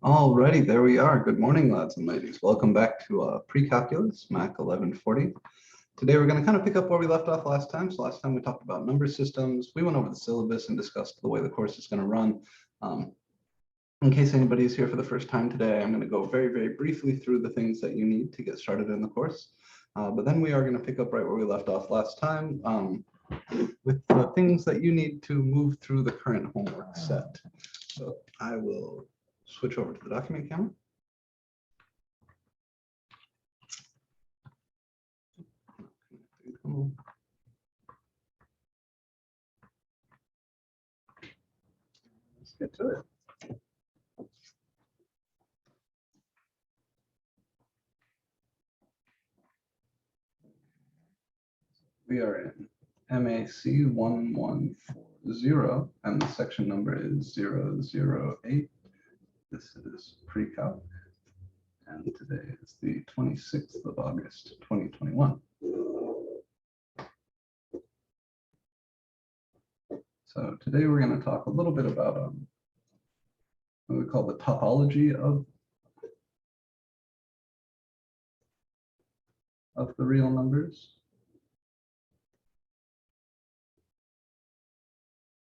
Alrighty, there we are. Good morning, lads and ladies. Welcome back to Pre-Calculus, MAC 1140. Today we're going to kind of pick up where we left off last time. So last time we talked about number systems. We went over the syllabus and discussed the way the course is going to run. In case anybody is here for the first time today, I'm going to go very, very briefly through the things that you need to get started in the course. But then we are going to pick up right where we left off last time with the things that you need to move through the current homework set. So I will switch over to the document camera. Let's get to it. We are in MAC1140, and the section number is 008. This is pre-calc, and today is the 26th of August, 2021. So today we're going to talk a little bit about what we call the topology of the real numbers.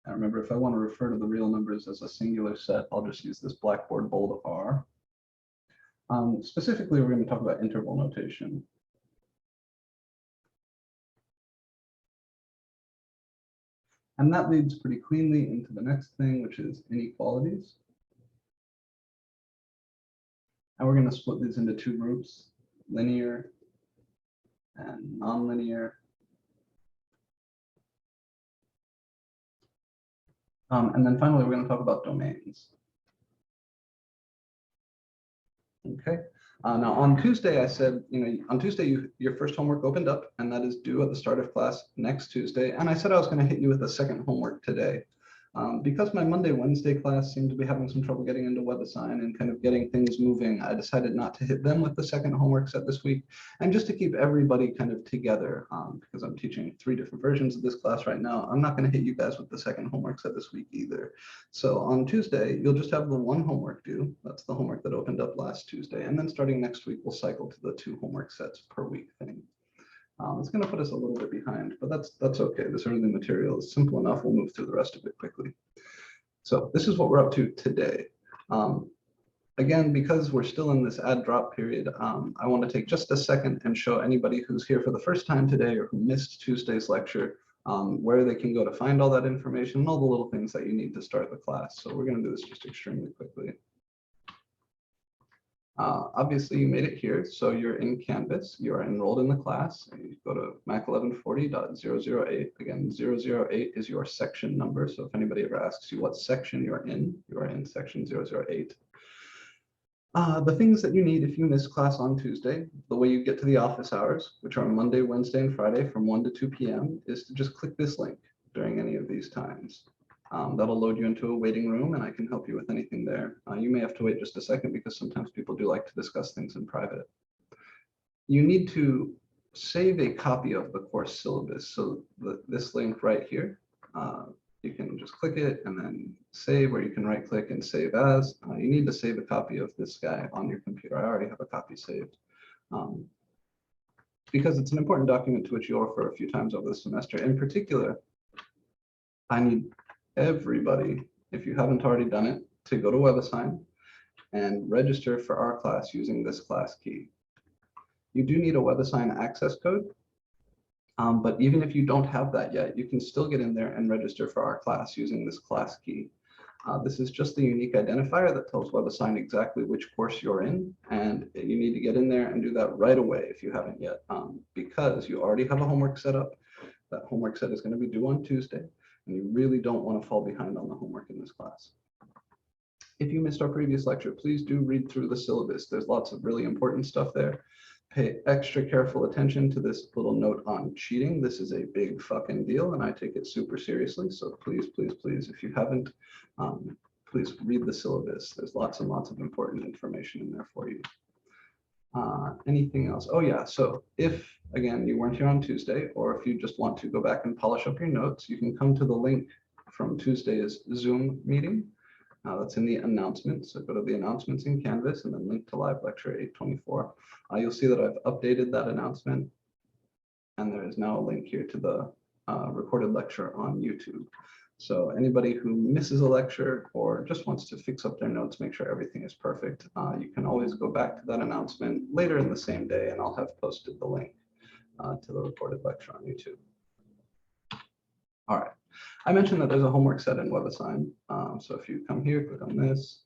And remember, if I want to refer to the real numbers as a singular set, I'll just use this Blackboard bold of R. Specifically, we're going to talk about interval notation. And that leads pretty cleanly into the next thing, which is inequalities. And we're going to split these into two groups, linear and nonlinear. And then finally, we're going to talk about domains. Okay. Now on Tuesday, I said, on Tuesday, your first homework opened up, and that is due at the start of class next Tuesday. And I said I was going to hit you with a second homework today. Because my Monday, Wednesday class seemed to be having some trouble getting into WebAssign and kind of getting things moving, I decided not to hit them with the second homework set this week. And just to keep everybody kind of together, because I'm teaching 3 different versions of this class right now, I'm not going to hit you guys with the second homework set this week either. So on Tuesday, you'll just have the one homework due. That's the homework that opened up last Tuesday. And then starting next week, we'll cycle to the 2 homework sets per week thing. It's going to put us a little bit behind, but that's okay. This early material is simple enough. We'll move through the rest of it quickly. So this is what we're up to today. Again, because we're still in this add drop period, I want to take just a second and show anybody who's here for the first time today or who missed Tuesday's lecture where they can go to find all that information and all the little things that you need to start the class. So we're going to do this just extremely quickly. Obviously, you made it here, so you're in Canvas. You are enrolled in the class. And you go to MAC1140.008. Again, 008 is your section number. So if anybody ever asks you what section you are in section 008. The things that you need if you miss class on Tuesday, the way you get to the office hours, which are Monday, Wednesday, and Friday from 1 to 2 p.m., is to just click this link during any of these times. That'll load you into a waiting room, and I can help you with anything there. You may have to wait just a second because sometimes people do like to discuss things in private. You need to save a copy of the course syllabus. So this link right here, you can just click it and then save, or you can right click and save as. You need to save a copy of this guy on your computer. I already have a copy saved. Because it's an important document to which you'll refer a few times over the semester. In particular, I need everybody, if you haven't already done it, to go to WebAssign and register for our class using this class key. You do need a WebAssign access code, but even if you don't have that yet, you can still get in there and register for our class using this class key. This is just the unique identifier that tells WebAssign exactly which course you're in, and you need to get in there and do that right away if you haven't yet, because you already have a homework set up. That homework set is going to be due on Tuesday. And you really don't want to fall behind on the homework in this class. If you missed our previous lecture, please do read through the syllabus. There's lots of really important stuff there. Pay extra careful attention to this little note on cheating. This is a big fucking deal, and I take it super seriously. So please, please, please, if you haven't, please read the syllabus. There's lots and lots of important information in there for you. Anything else? Oh yeah, so if, again, you weren't here on Tuesday, or if you just want to go back and polish up your notes, you can come to the link from Tuesday's Zoom meeting. That's in the announcements. So go to the announcements in Canvas and then link to live lecture 824. You'll see that I've updated that announcement. And there is now a link here to the recorded lecture on YouTube. So anybody who misses a lecture or just wants to fix up their notes, make sure everything is perfect, you can always go back to that announcement later in the same day, and I'll have posted the link to the recorded lecture on YouTube. All right. I mentioned that there's a homework set in WebAssign. So if you come here, click on this,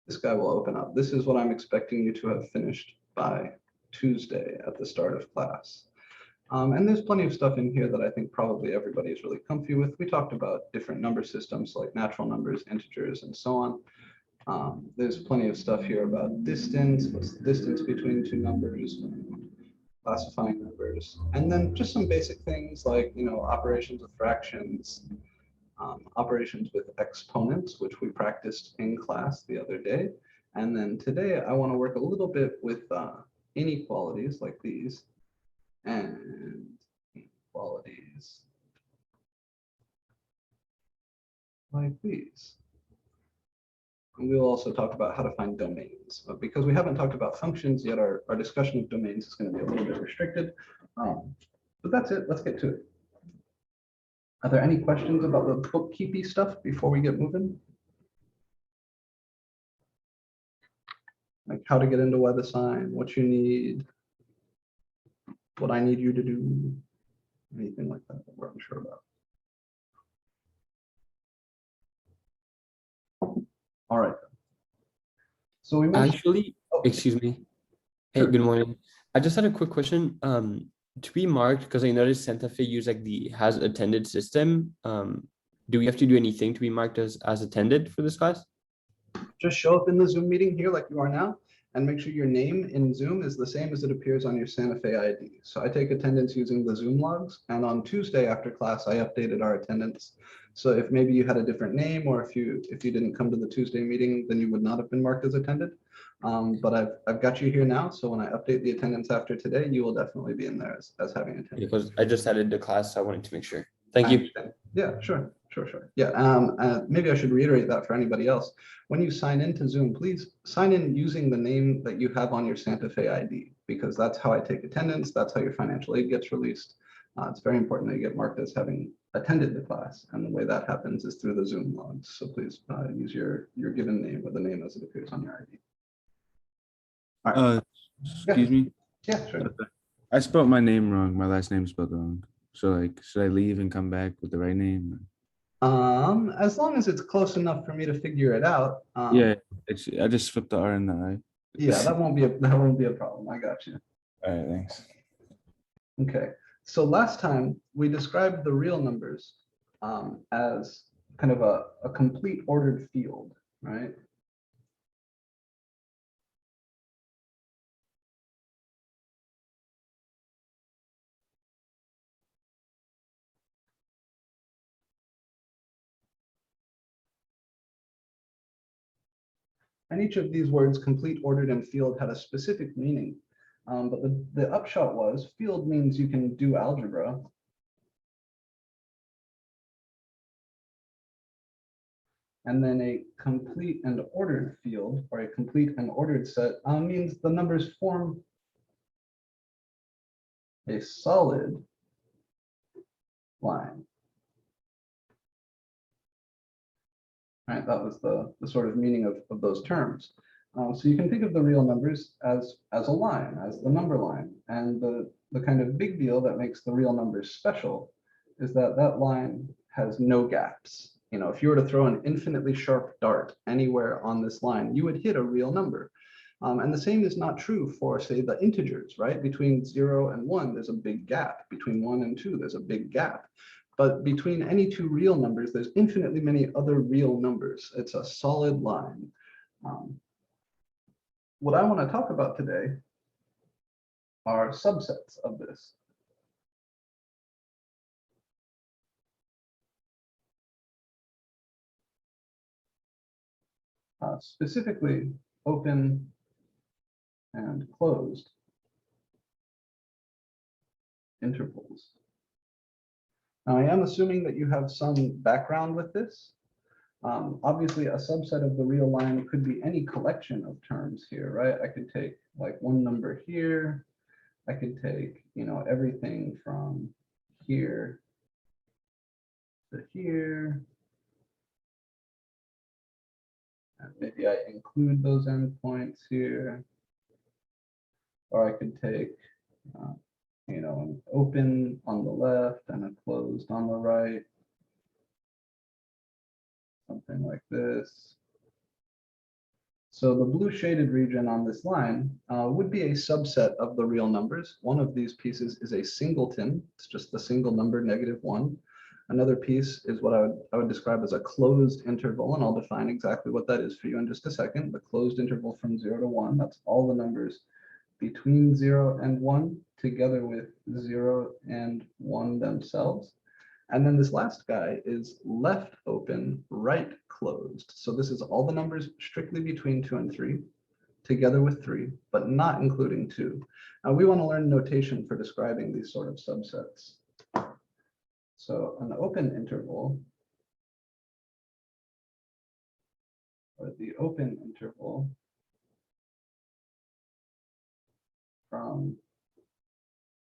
this guy will open up. This is what I'm expecting you to have finished by Tuesday at the start of class. And there's plenty of stuff in here that I think probably everybody is really comfy with. We talked about different number systems like natural numbers, integers, and so on. There's plenty of stuff here about distance, what's the distance between two numbers, classifying numbers, and then just some basic things like, operations with fractions, operations with exponents, which we practiced in class the other day. And then today I want to work a little bit with inequalities like these, and inequalities like these. And we'll also talk about how to find domains. But because we haven't talked about functions yet, our discussion of domains is going to be a little bit restricted. But that's it. Let's get to it. Are there any questions about the bookkeeping stuff before we get moving? Like how to get into WebAssign, what you need, what I need you to do, anything like that we're unsure about. All right. So we actually, excuse me. Hey, Sure. Good morning. I just had a quick question. To be marked, because I noticed Santa Fe use like the has attended system. Do we have to do anything to be marked as attended for this class? Just show up in the Zoom meeting here like you are now, and make sure your name in Zoom is the same as it appears on your Santa Fe ID. So I take attendance using the Zoom logs, and on Tuesday after class, I updated our attendance. So if maybe you had a different name, or if you didn't come to the Tuesday meeting, then you would not have been marked as attended. But I've got you here now, so when I update the attendance after today, you will definitely be in there as having attendance. Because I just added the class, so I wanted to make sure. Thank you. Yeah, sure. Yeah, maybe I should reiterate that for anybody else. When you sign into Zoom, please sign in using the name that you have on your Santa Fe ID, because that's how I take attendance. That's how your financial aid gets released. It's very important that you get marked as having attended the class, and the way that happens is through the Zoom logs. So please use your given name or the name as it appears on your ID. All right. Excuse me. Yeah, sure. I spelled my name wrong. My last name spelled wrong. So like, should I leave and come back with the right name? As long as it's close enough for me to figure it out. Yeah, I just flipped the R and the I. Yeah, that won't be a problem. I got you. All right, thanks. Okay, so last time we described the real numbers as kind of a complete ordered field, right? And each of these words, complete, ordered, and field, had a specific meaning. But the upshot was field means you can do algebra. And then a complete and ordered field, or a complete and ordered set, means the numbers form a solid line. Right, that was the sort of meaning of those terms. So you can think of the real numbers as a line, as the number line. And the kind of big deal that makes the real numbers special is that that line has no gaps. If you were to throw an infinitely sharp dart anywhere on this line, you would hit a real number. And the same is not true for, say, the integers, right? Between 0 and 1, there's a big gap. Between 1 and 2, there's a big gap. But between any two real numbers, there's infinitely many other real numbers. It's a solid line. What I want to talk about today are subsets of this. Specifically, open and closed intervals. Now, I am assuming that you have some background with this. Obviously, a subset of the real line could be any collection of terms here, right? I could take like one number here. I could take, everything from here to here. And maybe I include those endpoints here. Or I could take, an open on the left and a closed on the right. Something like this. So the blue shaded region on this line would be a subset of the real numbers. One of these pieces is a singleton. It's just the single number, -1. Another piece is what I would describe as a closed interval, and I'll define exactly what that is for you in just a second. The closed interval from 0 to 1, that's all the numbers between 0 and 1 together with 0 and 1 themselves. And then this last guy is left open, right closed. So this is all the numbers strictly between 2 and 3, together with 3, but not including 2. Now we want to learn notation for describing these sort of subsets. So an open interval, or the open interval from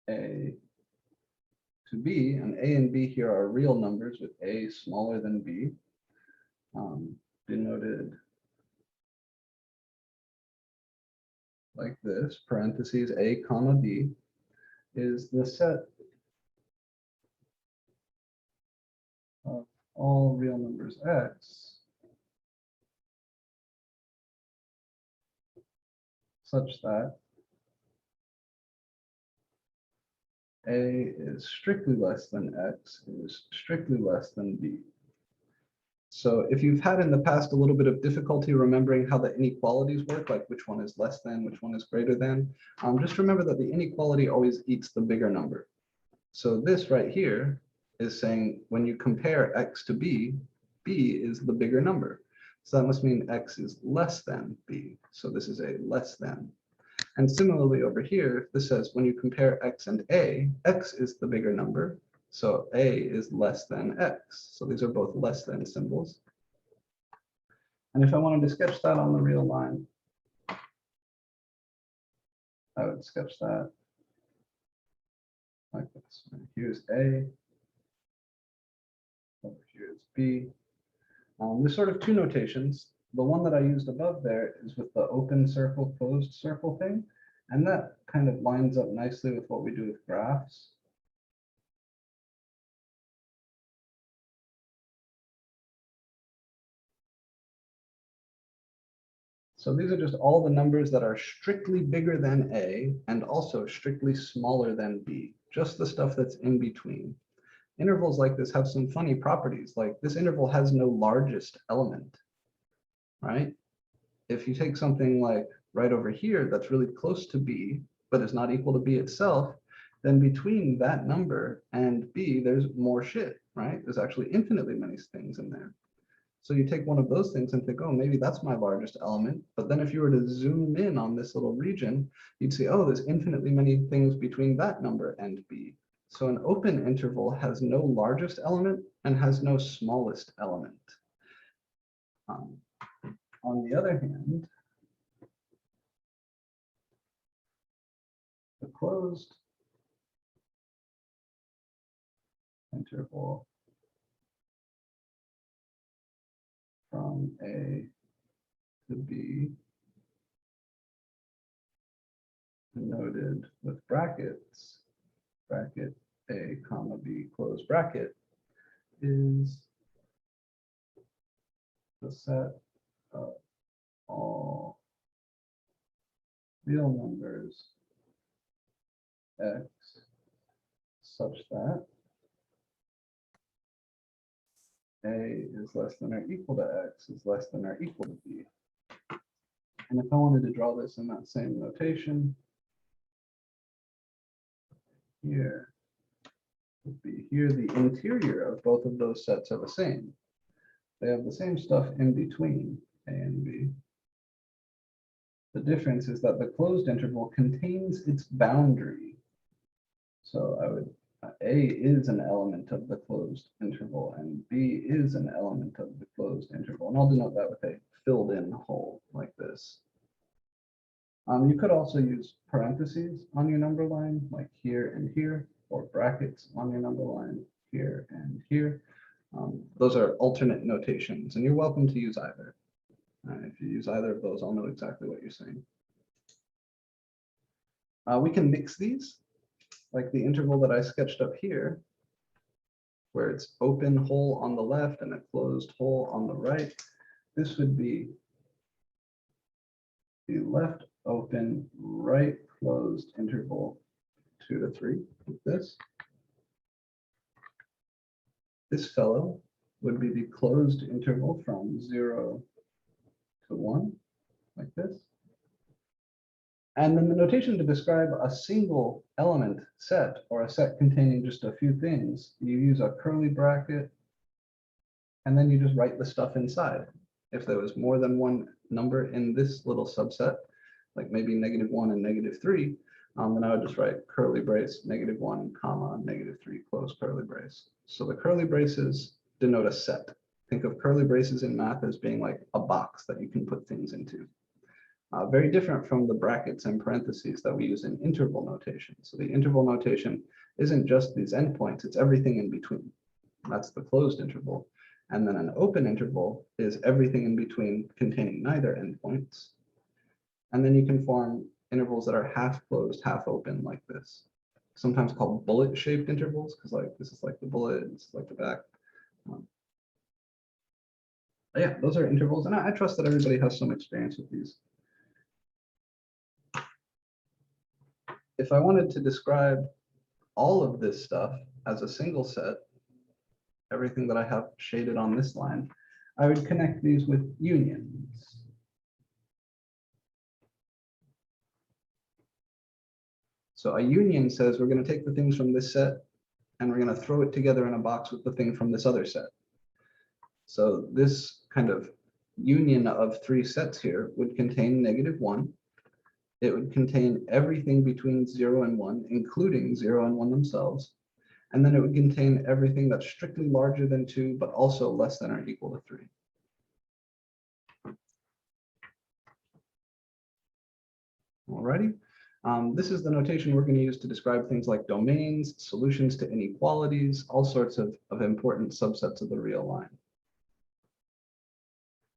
A to B, and A and B here are real numbers with A smaller than B, denoted like this, parentheses A comma B, is the set of all real numbers X such that A is strictly less than X is strictly less than B. So if you've had in the past a little bit of difficulty remembering how the inequalities work, like which one is less than, which one is greater than, just remember that the inequality always eats the bigger number. So this right here is saying when you compare X to B, B is the bigger number. So that must mean X is less than B. So this is a less than. And similarly over here, this says when you compare X and A, X is the bigger number. So A is less than X. So these are both less than symbols. And if I wanted to sketch that on the real line, I would sketch that like this. Here's A. Over here is B. There's sort of two notations. The one that I used above there is with the open circle, closed circle thing. And that kind of lines up nicely with what we do with graphs. So these are just all the numbers that are strictly bigger than A and also strictly smaller than B, just the stuff that's in between. Intervals like this have some funny properties, like this interval has no largest element, right? If you take something like right over here that's really close to B, but is not equal to B itself, then between that number and B, there's more shit, right? There's actually infinitely many things in there. So you take one of those things and think, oh, maybe that's my largest element. But then if you were to zoom in on this little region, you'd see, oh, there's infinitely many things between that number and B. So an open interval has no largest element and has no smallest element. On the other hand, the closed interval from A to B, denoted with brackets, bracket A comma B close bracket, is the set of all real numbers X such that A is less than or equal to X is less than or equal to B. And if I wanted to draw this in that same notation, here would be here, the interior of both of those sets are the same. They have the same stuff in between A and B. The difference is that the closed interval contains its boundary. So I would A is an element of the closed interval, and B is an element of the closed interval. And I'll denote that with a filled in hole like this. You could also use parentheses on your number line, like here and here, or brackets on your number line, here and here. Those are alternate notations, and you're welcome to use either. If you use either of those, I'll know exactly what you're saying. We can mix these, like the interval that I sketched up here, where it's open hole on the left and a closed hole on the right. This would be the left open, right closed interval 2 to 3, like this. This fellow would be the closed interval from 0 to 1, like this. And then the notation to describe a single element set, or a set containing just a few things, you use a curly bracket, and then you just write the stuff inside. If there was more than one number in this little subset, like maybe -1 and -3, then I would just write curly brace, -1, comma, -3, close curly brace. So the curly braces denote a set. Think of curly braces in math as being like a box that you can put things into. Very different from the brackets and parentheses that we use in interval notation. So the interval notation isn't just these endpoints, it's everything in between. That's the closed interval. And then an open interval is everything in between containing neither endpoints. And then you can form intervals that are half closed, half open like this. Sometimes called bullet-shaped intervals, because like this is like the bullet, this is like the back. Yeah, those are intervals, and I trust that everybody has some experience with these. If I wanted to describe all of this stuff as a single set, everything that I have shaded on this line, I would connect these with unions. So a union says we're going to take the things from this set and we're going to throw it together in a box with the thing from this other set. So this kind of union of 3 sets here would contain -1. It would contain everything between 0 and 1, including 0 and 1 themselves. And then it would contain everything that's strictly larger than 2, but also less than or equal to 3. Alrighty. This is the notation we're going to use to describe things like domains, solutions to inequalities, all sorts of important subsets of the real line.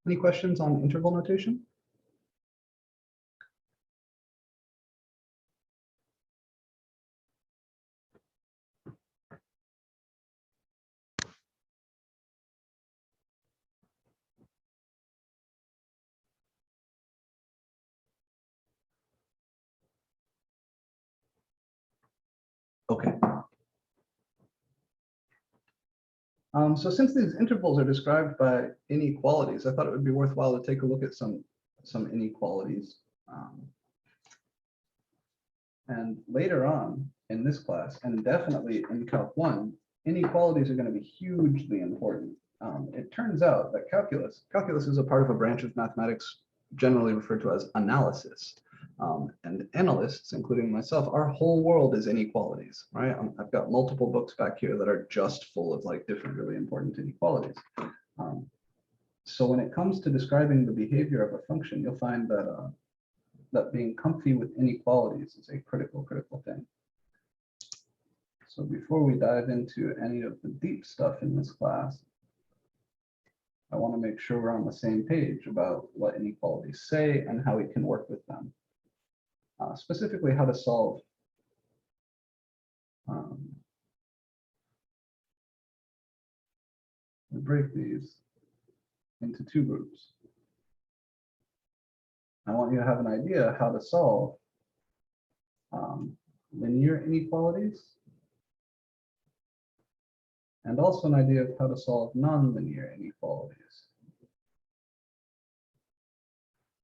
Any questions on interval notation? Okay. So since these intervals are described by inequalities, I thought it would be worthwhile to take a look at some inequalities. And later on in this class, and definitely in Calc 1, inequalities are going to be hugely important. It turns out that calculus is a part of a branch of mathematics generally referred to as analysis. And analysts, including myself, our whole world is inequalities, right? I've got multiple books back here that are just full of like different really important inequalities. So when it comes to describing the behavior of a function, you'll find that that being comfy with inequalities is a critical thing. So before we dive into any of the deep stuff in this class, I want to make sure we're on the same page about what inequalities say and how we can work with them. Specifically, how to solve we break these into 2 groups. I want you to have an idea how to solve linear inequalities and also an idea of how to solve nonlinear inequalities.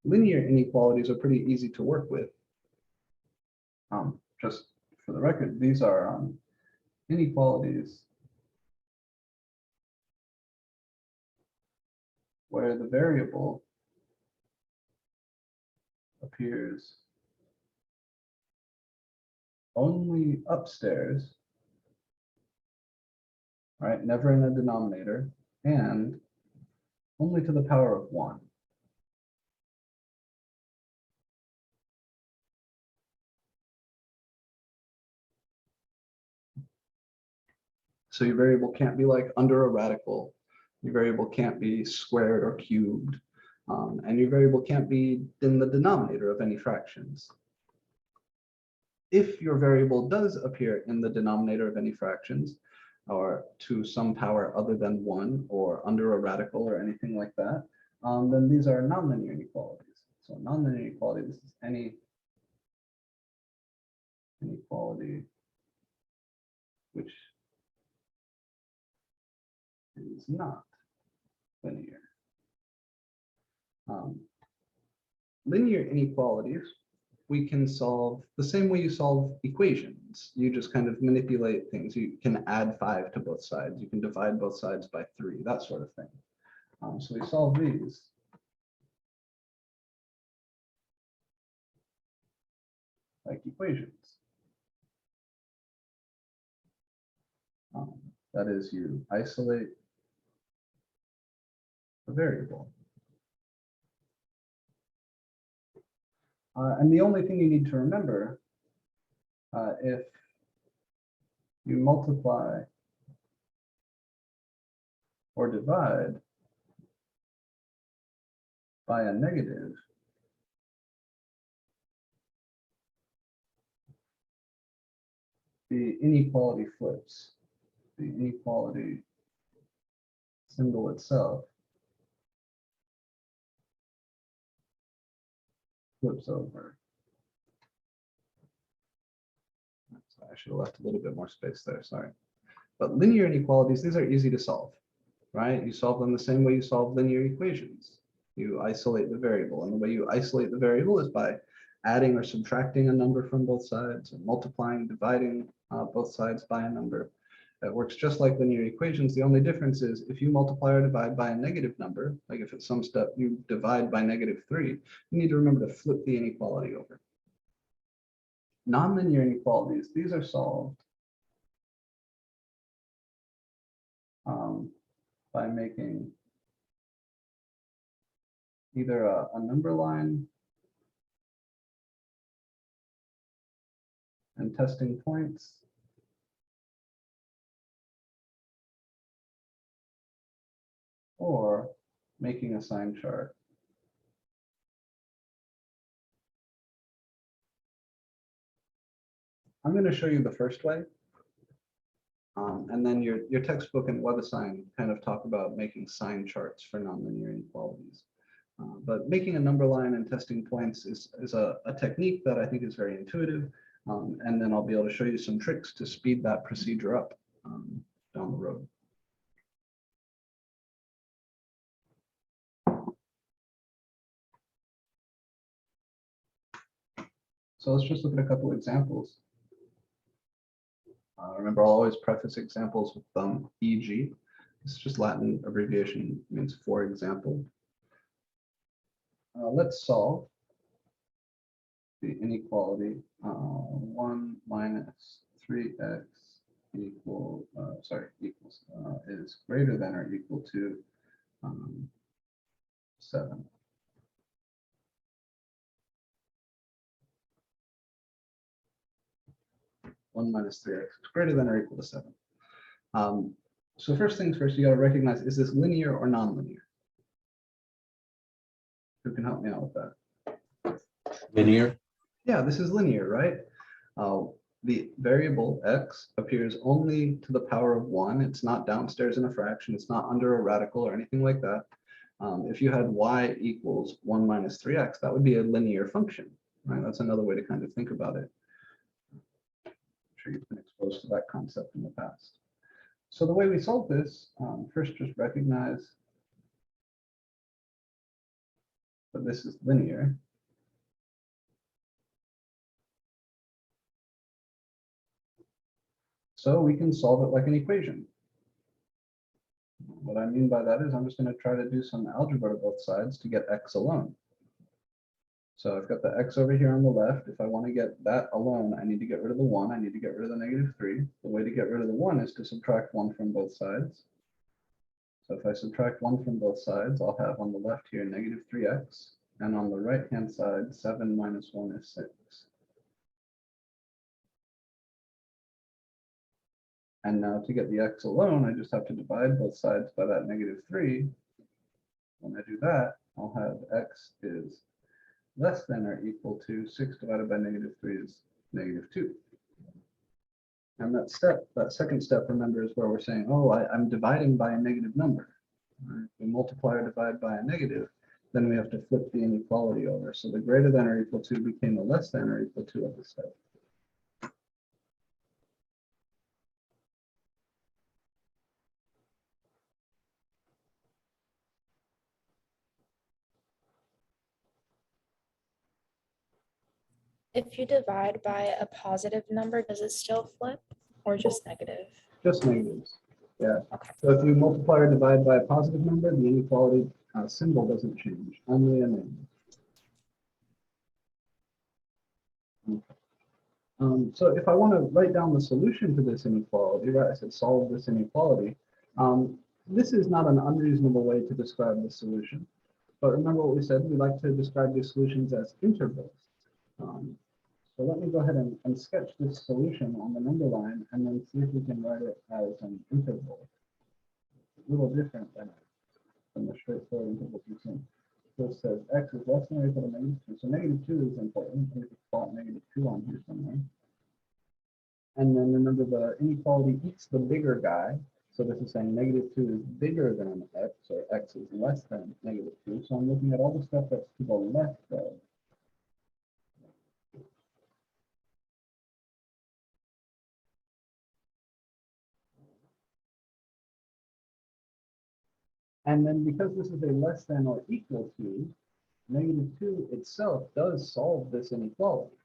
Linear inequalities are pretty easy to work with. Just for the record, these are inequalities where the variable appears only upstairs right? Never in a denominator, and only to the power of 1. So your variable can't be like under a radical. Your variable can't be squared or cubed. And your variable can't be in the denominator of any fractions. If your variable does appear in the denominator of any fractions, or to some power other than 1, or under a radical or anything like that, then these are nonlinear inequalities. So nonlinear inequality, this is any inequality which is not linear. Linear inequalities we can solve the same way you solve equations. You just kind of manipulate things. You can add 5 to both sides. You can divide both sides by 3, that sort of thing. So we solve these like equations. That is, you isolate a variable. And the only thing you need to remember, if you multiply or divide by a negative, the inequality flips. The inequality symbol itself flips over. So I should have left a little bit more space there, sorry. But linear inequalities, these are easy to solve, right? You solve them the same way you solve linear equations. You isolate the variable, and the way you isolate the variable is by adding or subtracting a number from both sides, or multiplying, dividing both sides by a number. It works just like linear equations. The only difference is if you multiply or divide by a negative number, like if at some step you divide by -3, you need to remember to flip the inequality over. Nonlinear inequalities, these are solved by making either a number line and testing points, or making a sign chart. I'm going to show you the first way. And then your textbook and WebAssign kind of talk about making sign charts for nonlinear inequalities. But making a number line and testing points is a technique that I think is very intuitive. And then I'll be able to show you some tricks to speed that procedure up down the road. So let's just look at a couple examples. Remember, I'll always preface examples with e.g. This is just Latin abbreviation, means for example. Let's solve the inequality 1 minus 3x equals is greater than or equal to 7. One minus 3x is greater than or equal to 7. So first things first, you got to recognize, is this linear or nonlinear? Who can help me out with that? Linear. Yeah, this is linear, right? The variable x appears only to the power of 1. It's not downstairs in a fraction. It's not under a radical or anything like that. If you had y equals 1 minus 3x, that would be a linear function, right? That's another way to kind of think about it. I'm sure you've been exposed to that concept in the past. So the way we solve this, first just recognize that this is linear. So we can solve it like an equation. What I mean by that is I'm just going to try to do some algebra to both sides to get x alone. So I've got the x over here on the left. If I want to get that alone, I need to get rid of the 1. I need to get rid of the -3. The way to get rid of the 1 is to subtract 1 from both sides. So if I subtract 1 from both sides, I'll have on the left here -3x, and on the right-hand side, 7 minus 1 is 6. And now to get the x alone, I just have to divide both sides by that -3. When I do that, I'll have x is less than or equal to 6 divided by -3 is -2. And that second step, remember, is where we're saying, oh, I'm dividing by a negative number. If we multiply or divide by a negative, then we have to flip the inequality over. So the greater than or equal to became the less than or equal to of the step. If you divide by a positive number, does it still flip or just negative? Just negatives. Yeah. Okay. So if you multiply or divide by a positive number, the inequality symbol doesn't change, only a negative. So if I want to write down the solution to this inequality, right, I said solve this inequality. This is not an unreasonable way to describe the solution. But remember what we said, we like to describe these solutions as intervals. So let me go ahead and sketch this solution on the number line and then see if we can write it as an interval. It's a little different than the straightforward interval we've seen. So it says x is less than or equal to -2. So -2 is important. We could plot -2 on here somewhere. And then remember the inequality eats the bigger guy. So this is saying -2 is bigger than x, or x is less than -2. So I'm looking at all the stuff that's to the left of. And then because this is a less than or equal to, -2 itself does solve this inequality.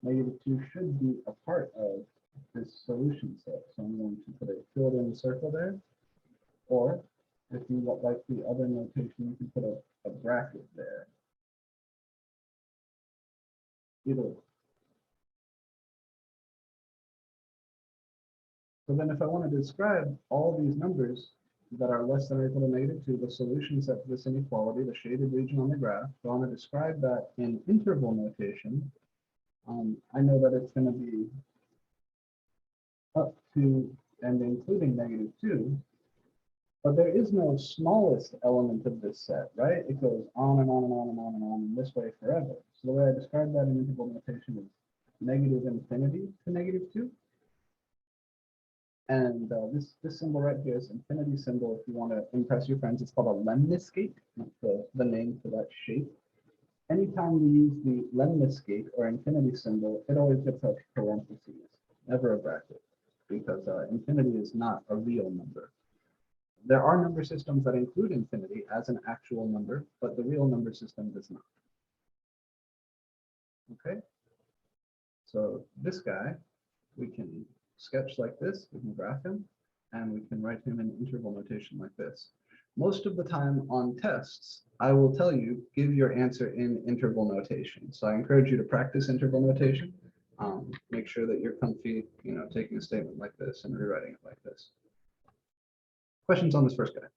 -2 should be a part of this solution set. So I'm going to put a filled in circle there. Or if you like the other notation, you can put a bracket there. Either way. So then if I want to describe all these numbers that are less than or equal to -2, the solution set to this inequality, the shaded region on the graph, so I want to describe that in interval notation. I know that it's going to be up to and including -2, but there is no smallest element of this set, right? It goes on and on and on and on and on in this way forever. So the way I describe that in interval notation is -infinity to -2. And this symbol right here is infinity symbol. If you want to impress your friends, it's called a lemniscate. That's the name for that shape. Anytime we use the lemniscate or infinity symbol, it always gets a parentheses, never a bracket, because infinity is not a real number. There are number systems that include infinity as an actual number, but the real number system does not. Okay, so this guy, we can sketch like this, we can graph him, and we can write him in interval notation like this. Most of the time on tests, I will tell you, give your answer in interval notation. So I encourage you to practice interval notation. Make sure that you're comfy, taking a statement like this and rewriting it like this. Questions on this first guy?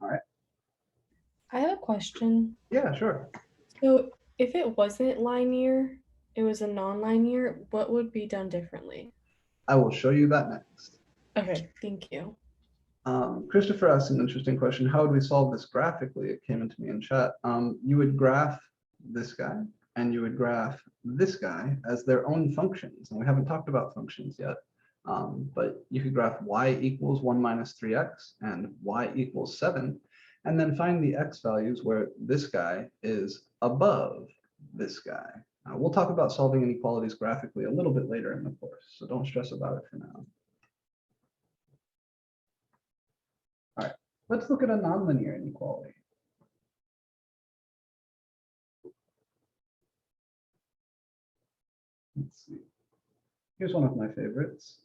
All right. I have a question. Yeah, sure. So if it wasn't linear, it was a non-linear, what would be done differently? I will show you that next. Okay, thank you. Christopher asked an interesting question. How would we solve this graphically? It came into me in chat. You would graph this guy and you would graph this guy as their own functions. And we haven't talked about functions yet, but you could graph y equals 1 minus 3x and y equals 7, and then find the x values where this guy is above this guy. We'll talk about solving inequalities graphically a little bit later in the course, so don't stress about it for now. All right, let's look at a nonlinear inequality. Let's see. Here's one of my favorites.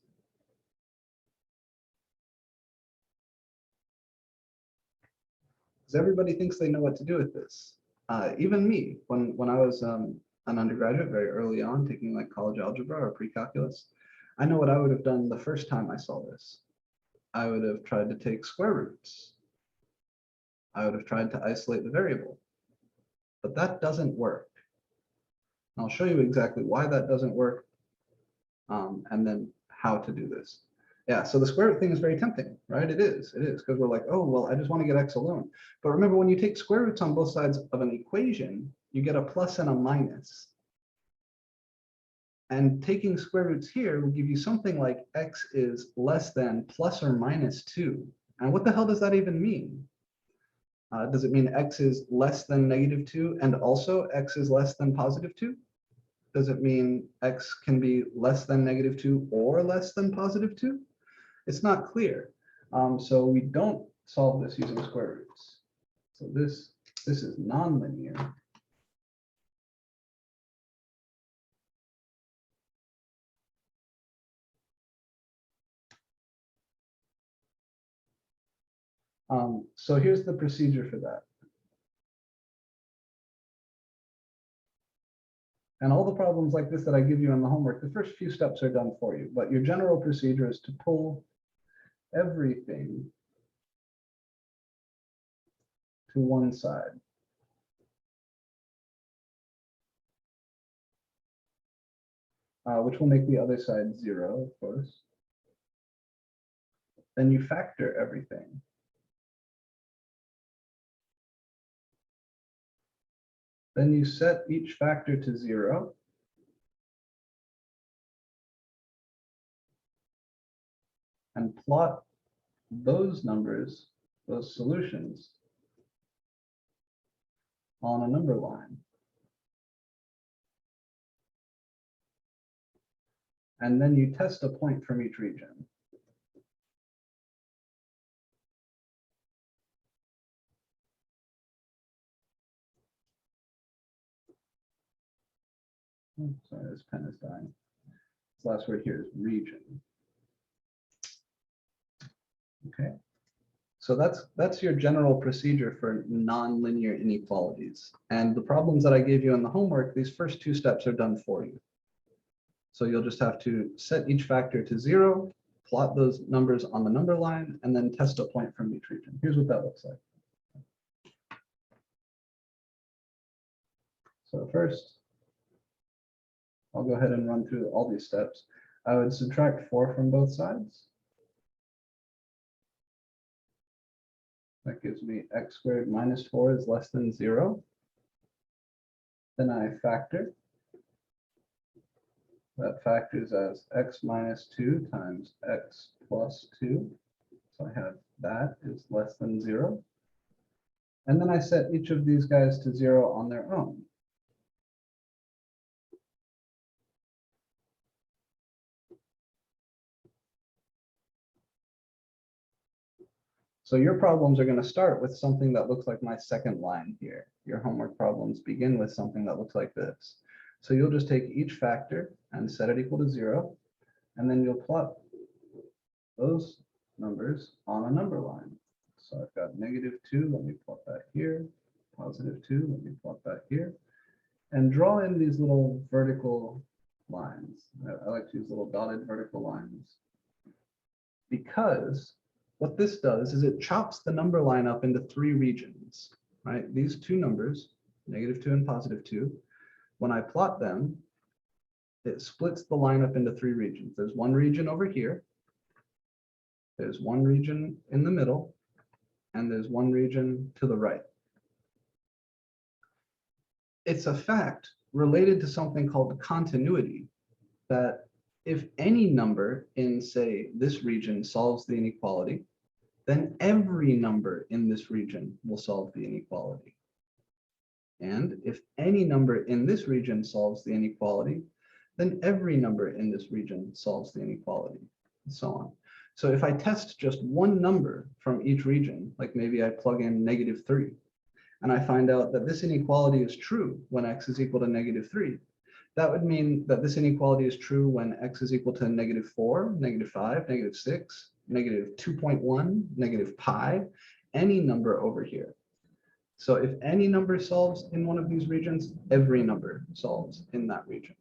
because everybody thinks they know what to do with this. Even me, when I was an undergraduate very early on, taking like college algebra or pre-calculus, I know what I would have done the first time I saw this. I would have tried to take square roots. I would have tried to isolate the variable, but that doesn't work. I'll show you exactly why that doesn't work, and then how to do this. Yeah, so the square root thing is very tempting, right? It is, because we're like, oh, well, I just want to get x alone. But remember, when you take square roots on both sides of an equation, you get a plus and a minus. And taking square roots here will give you something like x is less than plus or minus 2. And what the hell does that even mean? Does it mean x is less than negative 2 and also x is less than positive 2? Does it mean x can be less than negative 2 or less than positive 2? It's not clear. So we don't solve this using square roots. So this is nonlinear. So here's the procedure for that. And all the problems like this that I give you in the homework, the first few steps are done for you, but your general procedure is to pull everything to one side. Which will make the other side 0, of course. Then you factor everything. Then you set each factor to 0. And plot those numbers, those solutions, on a number line. And then you test a point from each region. Oh, sorry, this pen is dying. This last word here is region. Okay, so that's your general procedure for nonlinear inequalities. And the problems that I gave you in the homework, these first two steps are done for you. So you'll just have to set each factor to 0, plot those numbers on the number line, and then test a point from each region. Here's what that looks like. So first, I'll go ahead and run through all these steps. I would subtract 4 from both sides. That gives me x squared minus 4 is less than 0. Then I factor. That factors as x minus 2 times x plus 2. So I have that is less than 0. And then I set each of these guys to 0 on their own. So your problems are going to start with something that looks like my second line here. Your homework problems begin with something that looks like this. So you'll just take each factor and set it equal to 0, and then you'll plot those numbers on a number line. So I've got negative 2, let me plot that here, positive 2, let me plot that here, and draw in these little vertical lines. I like to use little dotted vertical lines, because what this does is it chops the number line up into 3 regions, right? These two numbers, negative 2 and positive 2, when I plot them, it splits the line up into 3 regions. There's one region over here, there's one region in the middle, and there's one region to the right. It's a fact related to something called continuity, that if any number in, say, this region solves the inequality, then every number in this region will solve the inequality. And if any number in this region solves the inequality, then every number in this region solves the inequality, and so on. So if I test just one number from each region, like maybe I plug in negative 3, and I find out that this inequality is true when x is equal to negative 3, that would mean that this inequality is true when x is equal to negative 4, negative 5, negative 6, negative 2.1, negative pi, any number over here. So if any number solves in one of these regions, every number solves in that region.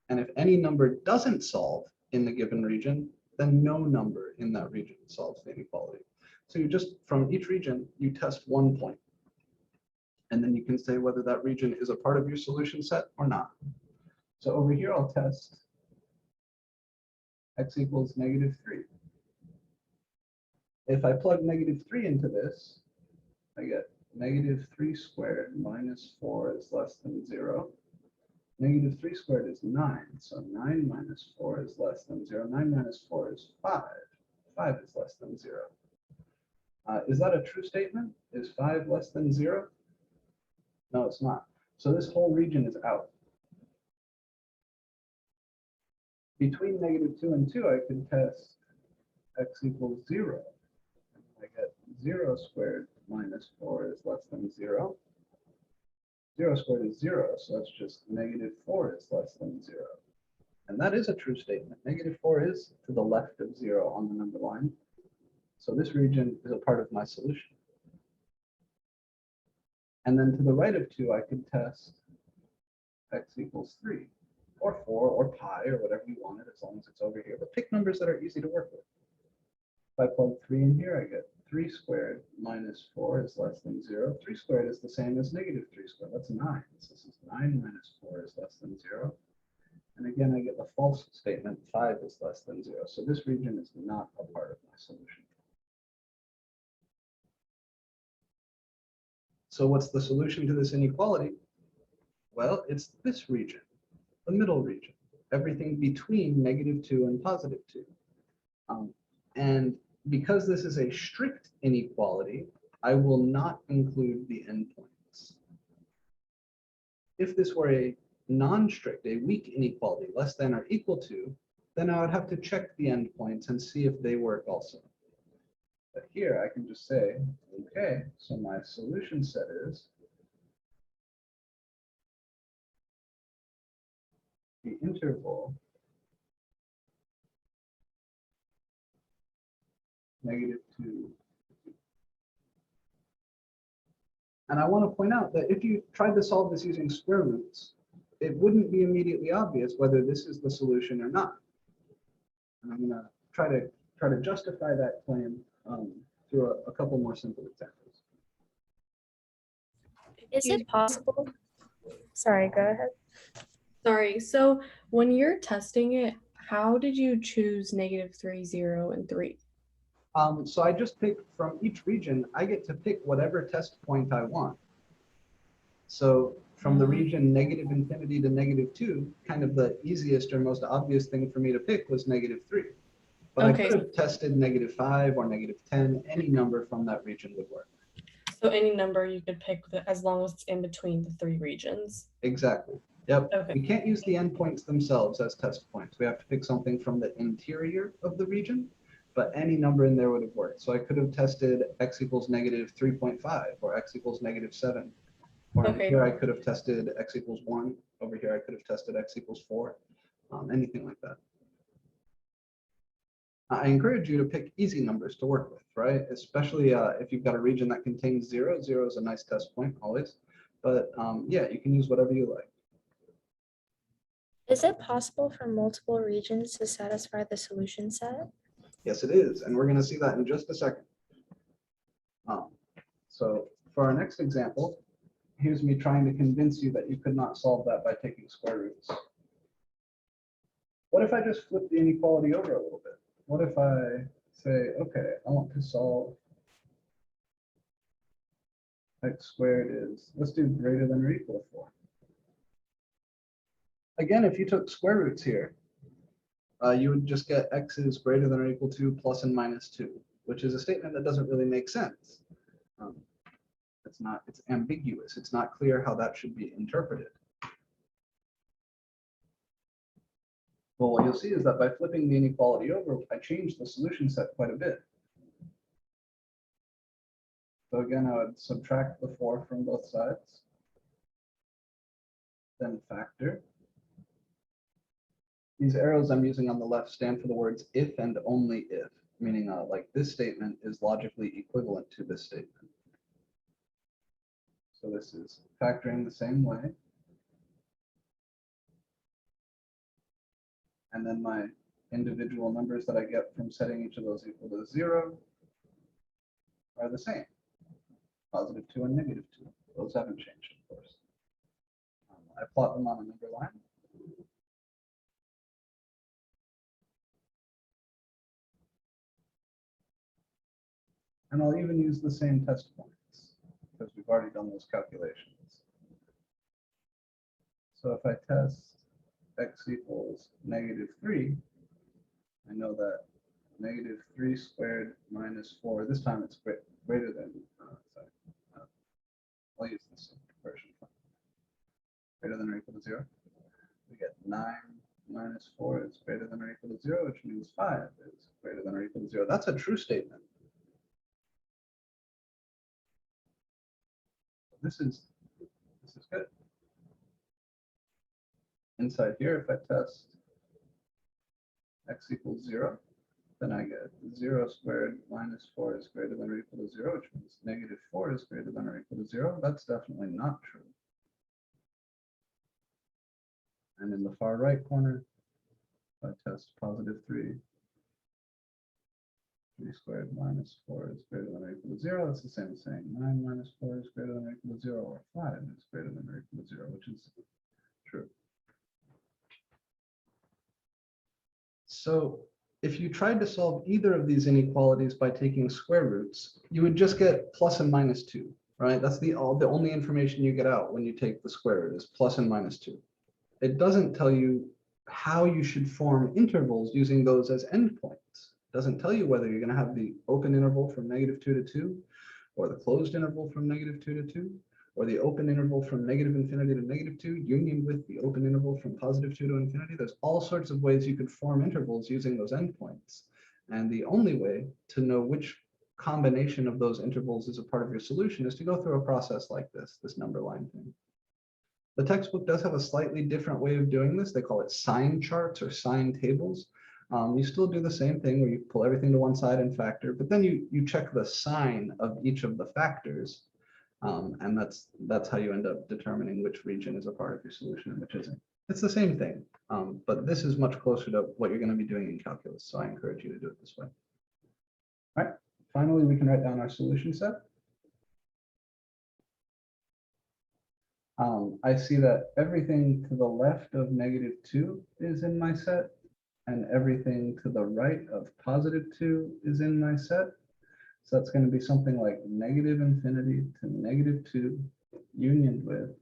And if any number doesn't solve in the given region, then no number in that region solves the inequality. So you just, from each region, you test one point. And then you can say whether that region is a part of your solution set or not. So over here, I'll test x equals -3. If I plug -3 into this, I get -3 squared minus 4 is less than 0. -3 squared is 9, so 9 minus 4 is less than 0. 9 minus 4 is 5. 5 is less than 0. Is that a true statement? Is 5 less than 0? No, it's not. So this whole region is out. Between -2 and 2, I can test x equals 0. I get 0 squared minus 4 is less than 0. 0 squared is 0, so that's just -4 is less than 0. And that is a true statement. -4 is to the left of 0 on the number line. So this region is a part of my solution. And then to the right of 2, I could test x equals 3, or 4, or pi, or whatever you wanted, as long as it's over here. But pick numbers that are easy to work with. If I plug 3 in here, I get 3 squared minus 4 is less than 0. 3 squared is the same as -3 squared. That's 9. So this is 9 minus 4 is less than 0. And again, I get the false statement, 5 is less than 0. So this region is not a part of my solution. So what's the solution to this inequality? Well, it's this region, the middle region, everything between -2 and +2. And because this is a strict inequality, I will not include the endpoints. If this were a non-strict, a weak inequality, less than or equal to, then I would have to check the endpoints and see if they work also. But here I can just say, okay, so my solution set is the interval -2. And I want to point out that if you tried to solve this using square roots, it wouldn't be immediately obvious whether this is the solution or not. And I'm going to try to justify that claim through a couple more simple examples. Is it possible? Sorry, go ahead. Sorry. So when you're testing it, how did you choose -3, 0, and 3? So I just pick from each region, I get to pick whatever test point I want. So from the region -infinity to -2, kind of the easiest or most obvious thing for me to pick was -3. But I could have tested -5 or -10, any number from that region would work. So any number you could pick as long as it's in between the 3 regions. Exactly. Yep. Okay. We can't use the endpoints themselves as test points. We have to pick something from the interior of the region, but any number in there would have worked. So I could have tested x equals -3.5 or x equals -7. Or here I could have tested x equals 1. Over here I could have tested x equals 4. Anything like that. I encourage you to pick easy numbers to work with, right? Especially if you've got a region that contains 0. 0 is a nice test point always. But yeah, you can use whatever you like. Is it possible for multiple regions to satisfy the solution set? Yes, it is. And we're going to see that in just a second. So for our next example, here's me trying to convince you that you could not solve that by taking square roots. What if I just flip the inequality over a little bit? What if I say, okay, I want to solve x squared is, let's do greater than or equal to 4. Again, if you took square roots here, you would just get x is greater than or equal to plus and minus 2, which is a statement that doesn't really make sense. It's ambiguous. It's not clear how that should be interpreted. Well, what you'll see is that by flipping the inequality over, I changed the solution set quite a bit. So again, I would subtract the 4 from both sides, then factor. These arrows I'm using on the left stand for the words if and only if, meaning like this statement is logically equivalent to this statement. So this is factoring the same way. And then my individual numbers that I get from setting each of those equal to 0 are the same. +2 and -2. Those haven't changed, of course. I plot them on a number line. And I'll even use the same test points because we've already done those calculations. So if I test x equals -3, I know that -3 squared minus 4, this time it's greater than, I'll use this version. Greater than or equal to 0. We get 9 minus 4 is greater than or equal to 0, which means 5 is greater than or equal to 0. That's a true statement. This is good. Inside here, if I test x equals 0, then I get 0 squared minus 4 is greater than or equal to 0, which means -4 is greater than or equal to 0. That's definitely not true. And in the far right corner, if I test +3, 3 squared minus 4 is greater than or equal to 0. It's the same as saying 9 minus 4 is greater than or equal to 0, or 5 is greater than or equal to 0, which is true. So if you tried to solve either of these inequalities by taking square roots, you would just get plus and minus 2, right? That's the only information you get out when you take the square root is plus and minus 2. It doesn't tell you how you should form intervals using those as endpoints. It doesn't tell you whether you're going to have the open interval from -2 to 2, or the closed interval from -2 to 2, or the open interval from -∞ to -2, union with the open interval from +2 to infinity. There's all sorts of ways you could form intervals using those endpoints. And the only way to know which combination of those intervals is a part of your solution is to go through a process like this number line thing. The textbook does have a slightly different way of doing this. They call it sign charts or sign tables. You still do the same thing where you pull everything to one side and factor, but then you check the sign of each of the factors. And that's how you end up determining which region is a part of your solution and which isn't. It's the same thing, but this is much closer to what you're going to be doing in calculus. So I encourage you to do it this way. All right, finally, we can write down our solution set. I see that everything to the left of -2 is in my set, and everything to the right of +2 is in my set. So that's going to be something like -∞ to -2 union with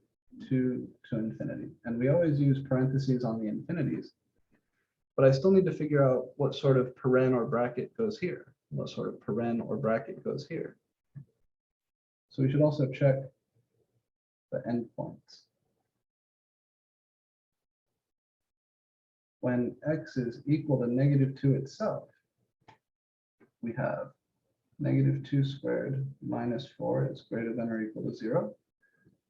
2 to infinity. And we always use parentheses on the infinities, but I still need to figure out what sort of paren or bracket goes here, what sort of paren or bracket goes here. So we should also check the endpoints. When x is equal to -2 itself, we have -2 squared minus 4 is greater than or equal to 0,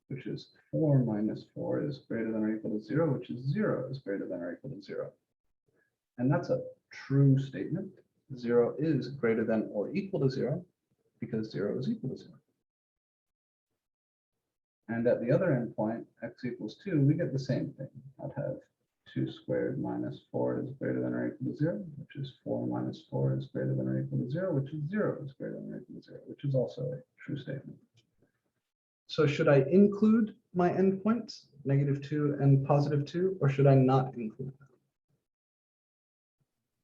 which is 4 minus 4 is greater than or equal to 0, which is 0 is greater than or equal to 0. And that's a true statement. 0 is greater than or equal to 0 because 0 is equal to 0. And at the other endpoint, x equals 2, we get the same thing. I'd have 2 squared minus 4 is greater than or equal to 0, which is 4 minus 4 is greater than or equal to 0, which is 0 is greater than or equal to 0, which is also a true statement. So should I include my endpoints, -2 and +2, or should I not include them?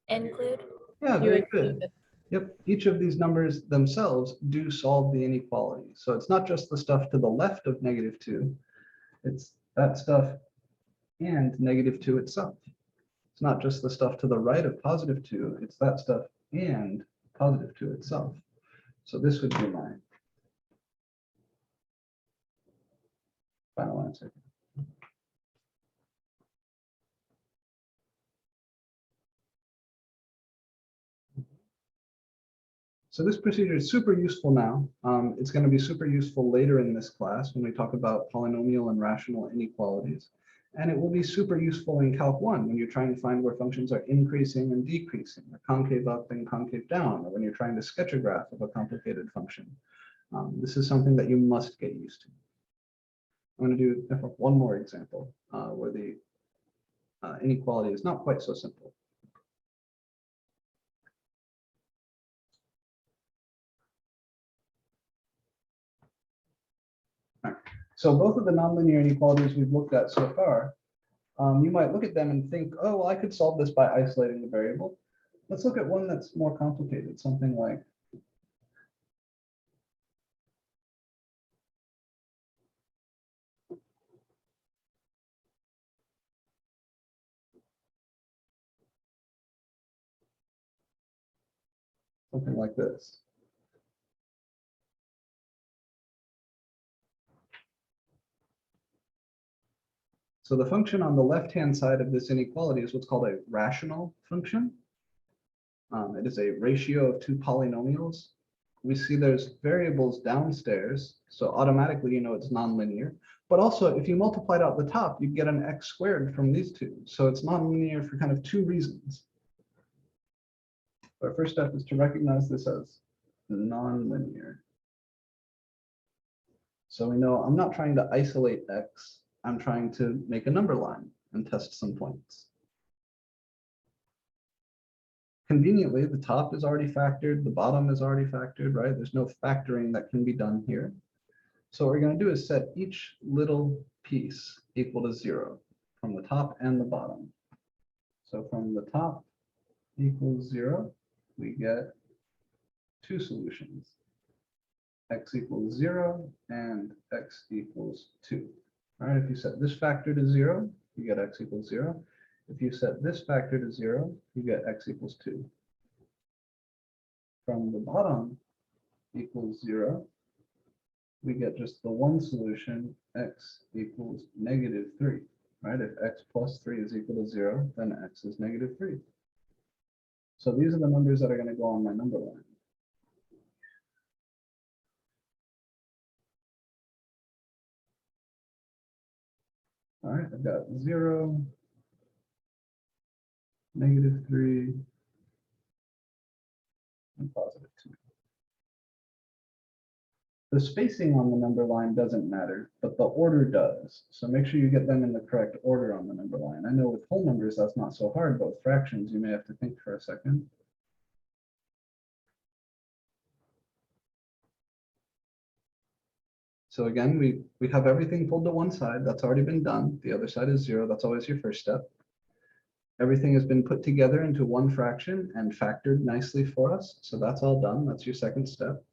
Include. Yeah, You very include good. Yep, each of these numbers themselves do solve the inequality. So it's not just the stuff to the left of -2, it's that stuff and -2 itself. It's not just the stuff to the right of +2, it's that stuff and +2 itself. So this would be my final answer. So this procedure is super useful now. It's going to be super useful later in this class when we talk about polynomial and rational inequalities. And it will be super useful in Calc 1 when you're trying to find where functions are increasing and decreasing, or concave up and concave down, or when you're trying to sketch a graph of a complicated function. This is something that you must get used to. I'm going to do one more example where the inequality is not quite so simple. All right. So both of the nonlinear inequalities we've looked at so far, you might look at them and think, oh, well, I could solve this by isolating the variable. Let's look at one that's more complicated, something like this. So the function on the left-hand side of this inequality is what's called a rational function. It is a ratio of two polynomials. We see there's variables downstairs, so automatically you know it's nonlinear. But also, if you multiplied out the top, you get an x squared from these two. So it's nonlinear for kind of two reasons. Our first step is to recognize this as nonlinear. So we know I'm not trying to isolate x. I'm trying to make a number line and test some points. Conveniently, the top is already factored, the bottom is already factored, right? There's no factoring that can be done here. So what we're going to do is set each little piece equal to 0 from the top and the bottom. So from the top equals 0, we get two solutions. X equals 0 and x equals 2. All right, if you set this factor to 0, you get x equals 0. If you set this factor to 0, you get x equals 2. From the bottom equals 0, we get just the one solution, x equals -3, right? If x plus 3 is equal to 0, then x is -3. So these are the numbers that are going to go on my number line. All right, I've got 0, -3, and +2. The spacing on the number line doesn't matter, but the order does. So make sure you get them in the correct order on the number line. I know with whole numbers, that's not so hard, but with fractions, you may have to think for a second. So again, we have everything pulled to one side. That's already been done. The other side is 0. That's always your first step. Everything has been put together into one fraction and factored nicely for us. So that's all done. That's your second step.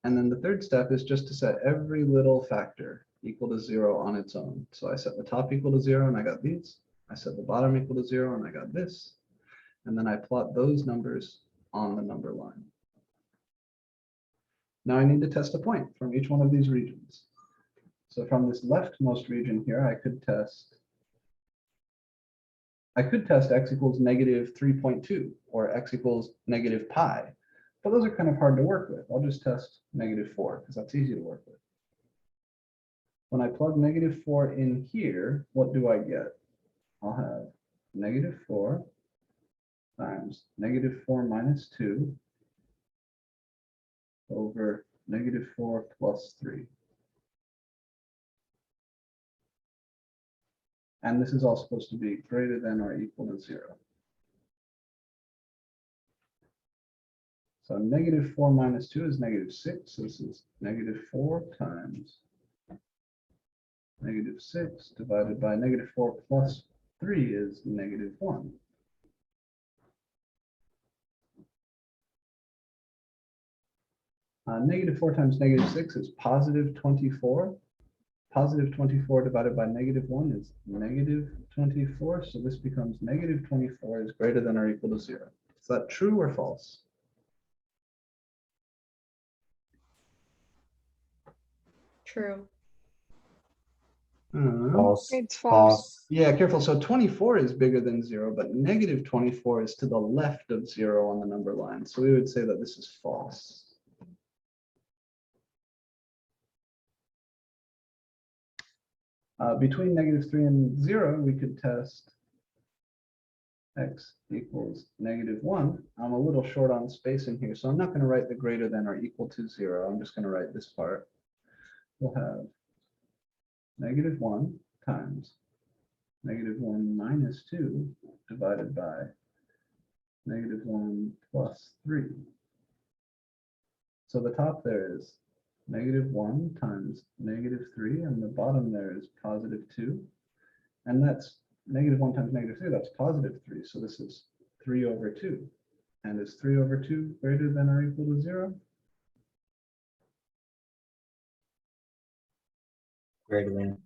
And then the third step is just to set every little factor equal to 0 on its own. So I set the top equal to 0 and I got these. I set the bottom equal to 0 and I got this. And then I plot those numbers on the number line. Now I need to test a point from each one of these regions. So from this leftmost region here, I could test x equals -3.2 or x equals -pi. But those are kind of hard to work with. I'll just test -4 because that's easy to work with. When I plug -4 in here, what do I get? I'll have -4 times -4 minus 2 over -4 plus 3. And this is all supposed to be greater than or equal to 0. So -4 minus 2 is -6. So this is -4 times -6 divided by -4 plus 3 is -1. -4 times -6 is +24. +24 divided by -1 is -24. So this becomes -24 is greater than or equal to 0. Is that true or false? True. False. It's false. Yeah, careful. So 24 is bigger than 0, but -24 is to the left of 0 on the number line. So we would say that this is false. Between -3 and 0, we could test x equals -1. I'm a little short on space in here, so I'm not going to write the greater than or equal to 0. I'm just going to write this part. We'll have -1 times -1 minus 2 divided by -1 plus 3. So the top there is -1 times -3, and the bottom there is +2. And that's -1 times -3, that's +3. So this is 3/2. And is 3/2 greater than or equal to 0? Greater than.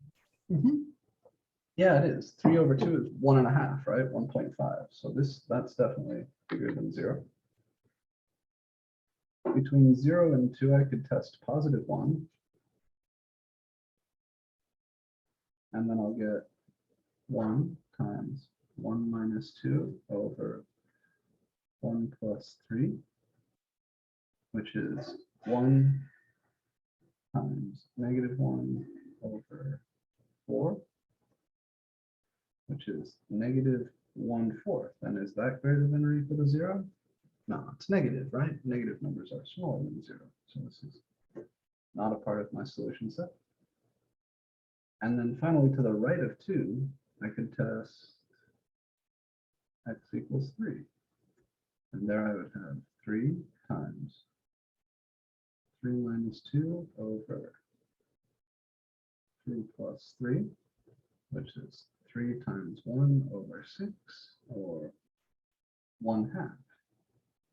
Yeah, it is. 3/2 is 1.5, right? 1.5. So that's definitely bigger than 0. Between 0 and 2, I could test +1. And then I'll get 1 times 1 minus 2 over 1 plus 3, which is 1 times -1 over 4, which is -1/4. And is that greater than or equal to 0? No, it's negative, right? Negative numbers are smaller than 0. So this is not a part of my solution set. And then finally, to the right of 2, I could test x equals 3. And there I would have 3 times 3 minus 2 over 3 plus 3, which is 3 times 1 over 6, or 1/2,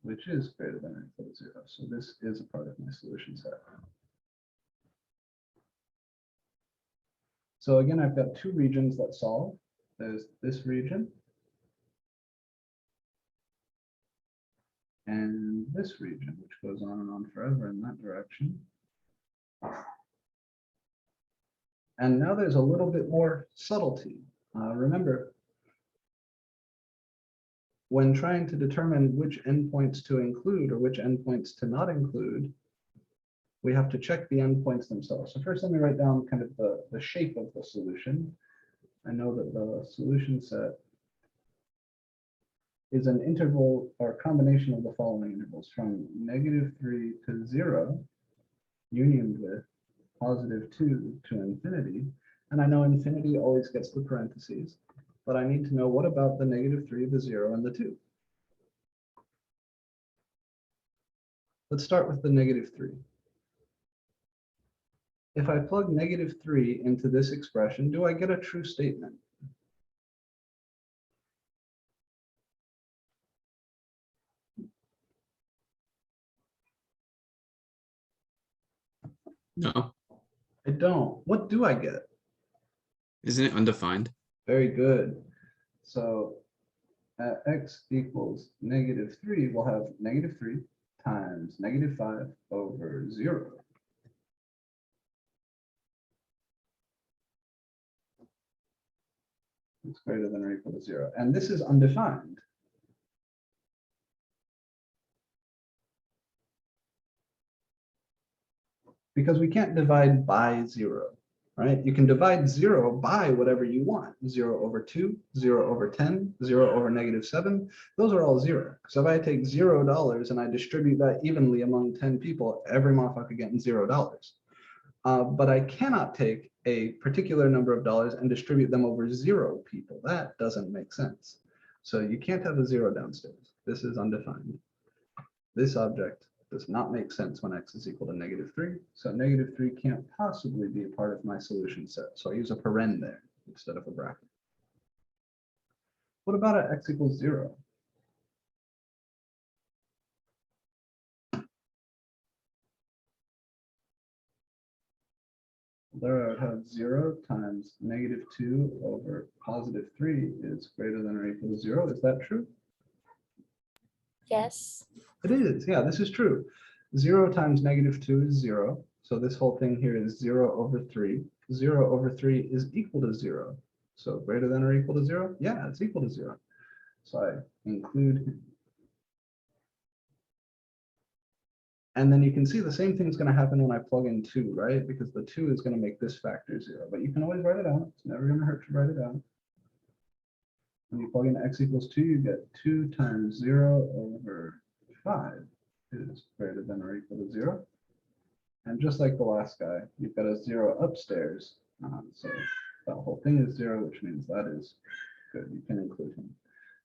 which is greater than or equal to 0. So this is a part of my solution set. So again, I've got 2 regions that solve. There's this region and this region, which goes on and on forever in that direction. And now there's a little bit more subtlety. Remember, when trying to determine which endpoints to include or which endpoints to not include, we have to check the endpoints themselves. So first, let me write down kind of the shape of the solution. I know that the solution set is an interval or combination of the following intervals from -3 to 0, unioned with +2 to infinity. And I know infinity always gets the parentheses, but I need to know what about the -3, the 0, and the 2. Let's start with the -3. If I plug -3 into this expression, do I get a true statement? No, I don't. What do I get? isn't it undefined? Very good. So at x equals -3, we'll have -3 times -5 over 0. It's greater than or equal to 0. And this is undefined. Because we can't divide by 0, right? You can divide 0 by whatever you want. 0/2, 0/10, 0/-7. Those are all 0. So if I take $0 and I distribute that evenly among 10 people, every motherfucker getting $0. But I cannot take a particular number of dollars and distribute them over 0 people. That doesn't make sense. So you can't have a 0 downstairs. This is undefined. This object does not make sense when x is equal to -3. So -3 can't possibly be a part of my solution set. So I use a paren there instead of a bracket. What about at x equals 0? There I would have 0 times -2 over +3 is greater than or equal to 0. Is that true? Yes. It is, yeah, this is true. 0 times -2 is 0. So this whole thing here is 0/3. 0/3 is equal to 0. So greater than or equal to 0? Yeah, it's equal to 0. So I include. And then you can see the same thing's going to happen when I plug in 2, right? Because the 2 is going to make this factor 0. But you can always write it out. It's never going to hurt to write it out. When you plug in x equals 2, you get 2 times 0/5 is greater than or equal to 0. And just like the last guy, you've got a 0 upstairs So that whole thing is 0, which means that is good. You can include him.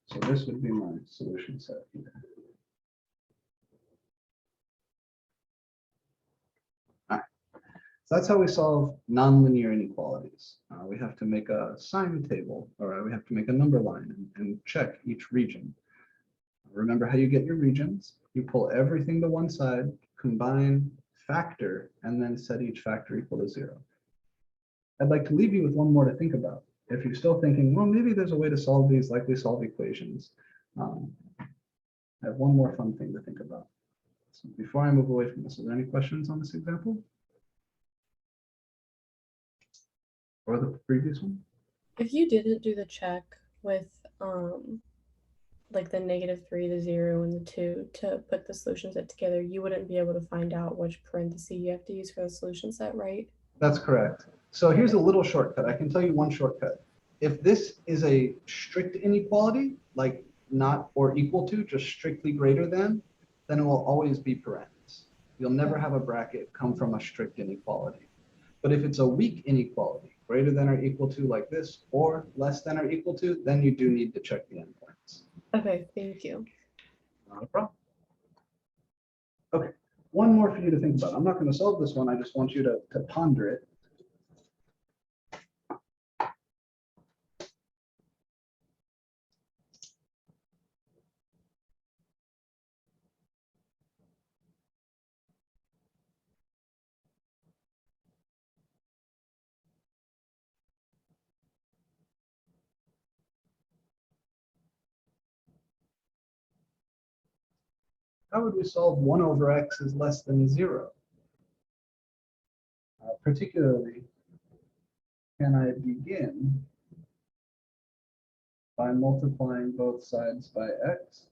So this would be my solution set here. All right. So that's how we solve nonlinear inequalities. We have to make a sign table, or we have to make a number line and check each region. Remember how you get your regions. You pull everything to one side, combine, factor, and then set each factor equal to 0. I'd like to leave you with one more to think about. If you're still thinking, well, maybe there's a way to solve these like we solve equations. I have one more fun thing to think about. So before I move away from this, are there any questions on this example? Or the previous one? If you didn't do the check with like the -3, the 0, and the 2 to put the solution set together, you wouldn't be able to find out which parenthesis you have to use for the solution set, right? That's correct. So here's a little shortcut. I can tell you one shortcut. If this is a strict inequality, like not or equal to, just strictly greater than, then it will always be parentheses. You'll never have a bracket come from a strict inequality. But if it's a weak inequality, greater than or equal to like this, or less than or equal to, then you do need to check the endpoints. Okay, thank you. Not a problem. Okay, one more for you to think about. I'm not going to solve this one. I just want you to ponder it. How would we solve 1 over x is less than 0? Particularly, can I begin by multiplying both sides by x?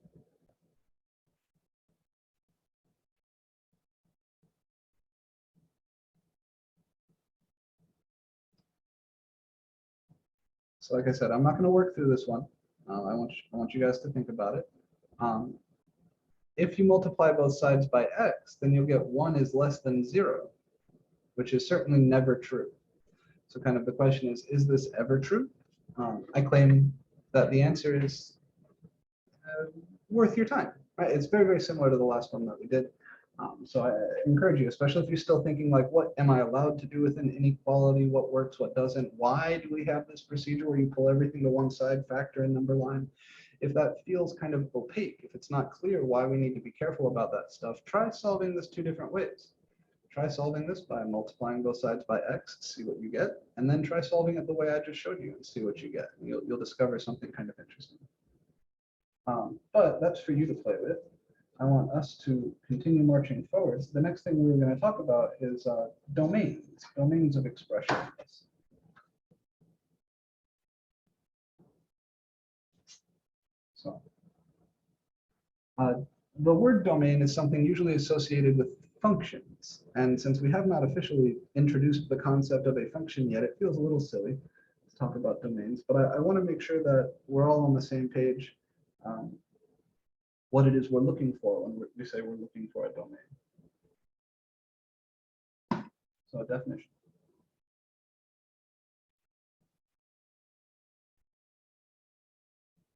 So like I said, I'm not going to work through this one. I want you guys to think about it. If you multiply both sides by x, then you'll get 1 is less than 0, which is certainly never true. So kind of the question is this ever true? I claim that the answer is worth your time, right? It's very, very similar to the last one that we did. So I encourage you, especially if you're still thinking like, what am I allowed to do with an inequality? What works, what doesn't? Why do we have this procedure where you pull everything to one side, factor and number line? If that feels kind of opaque, if it's not clear why we need to be careful about that stuff, try solving this 2 different ways. Try solving this by multiplying both sides by x, see what you get, and then try solving it the way I just showed you and see what you get. And you'll discover something kind of interesting. But that's for you to play with. I want us to continue marching forwards. The next thing we're going to talk about is domains of expressions. So the word domain is something usually associated with functions. And since we have not officially introduced the concept of a function yet, it feels a little silly to talk about domains. But I want to make sure that we're all on the same page. What it is we're looking for when we say we're looking for a domain. So a definition.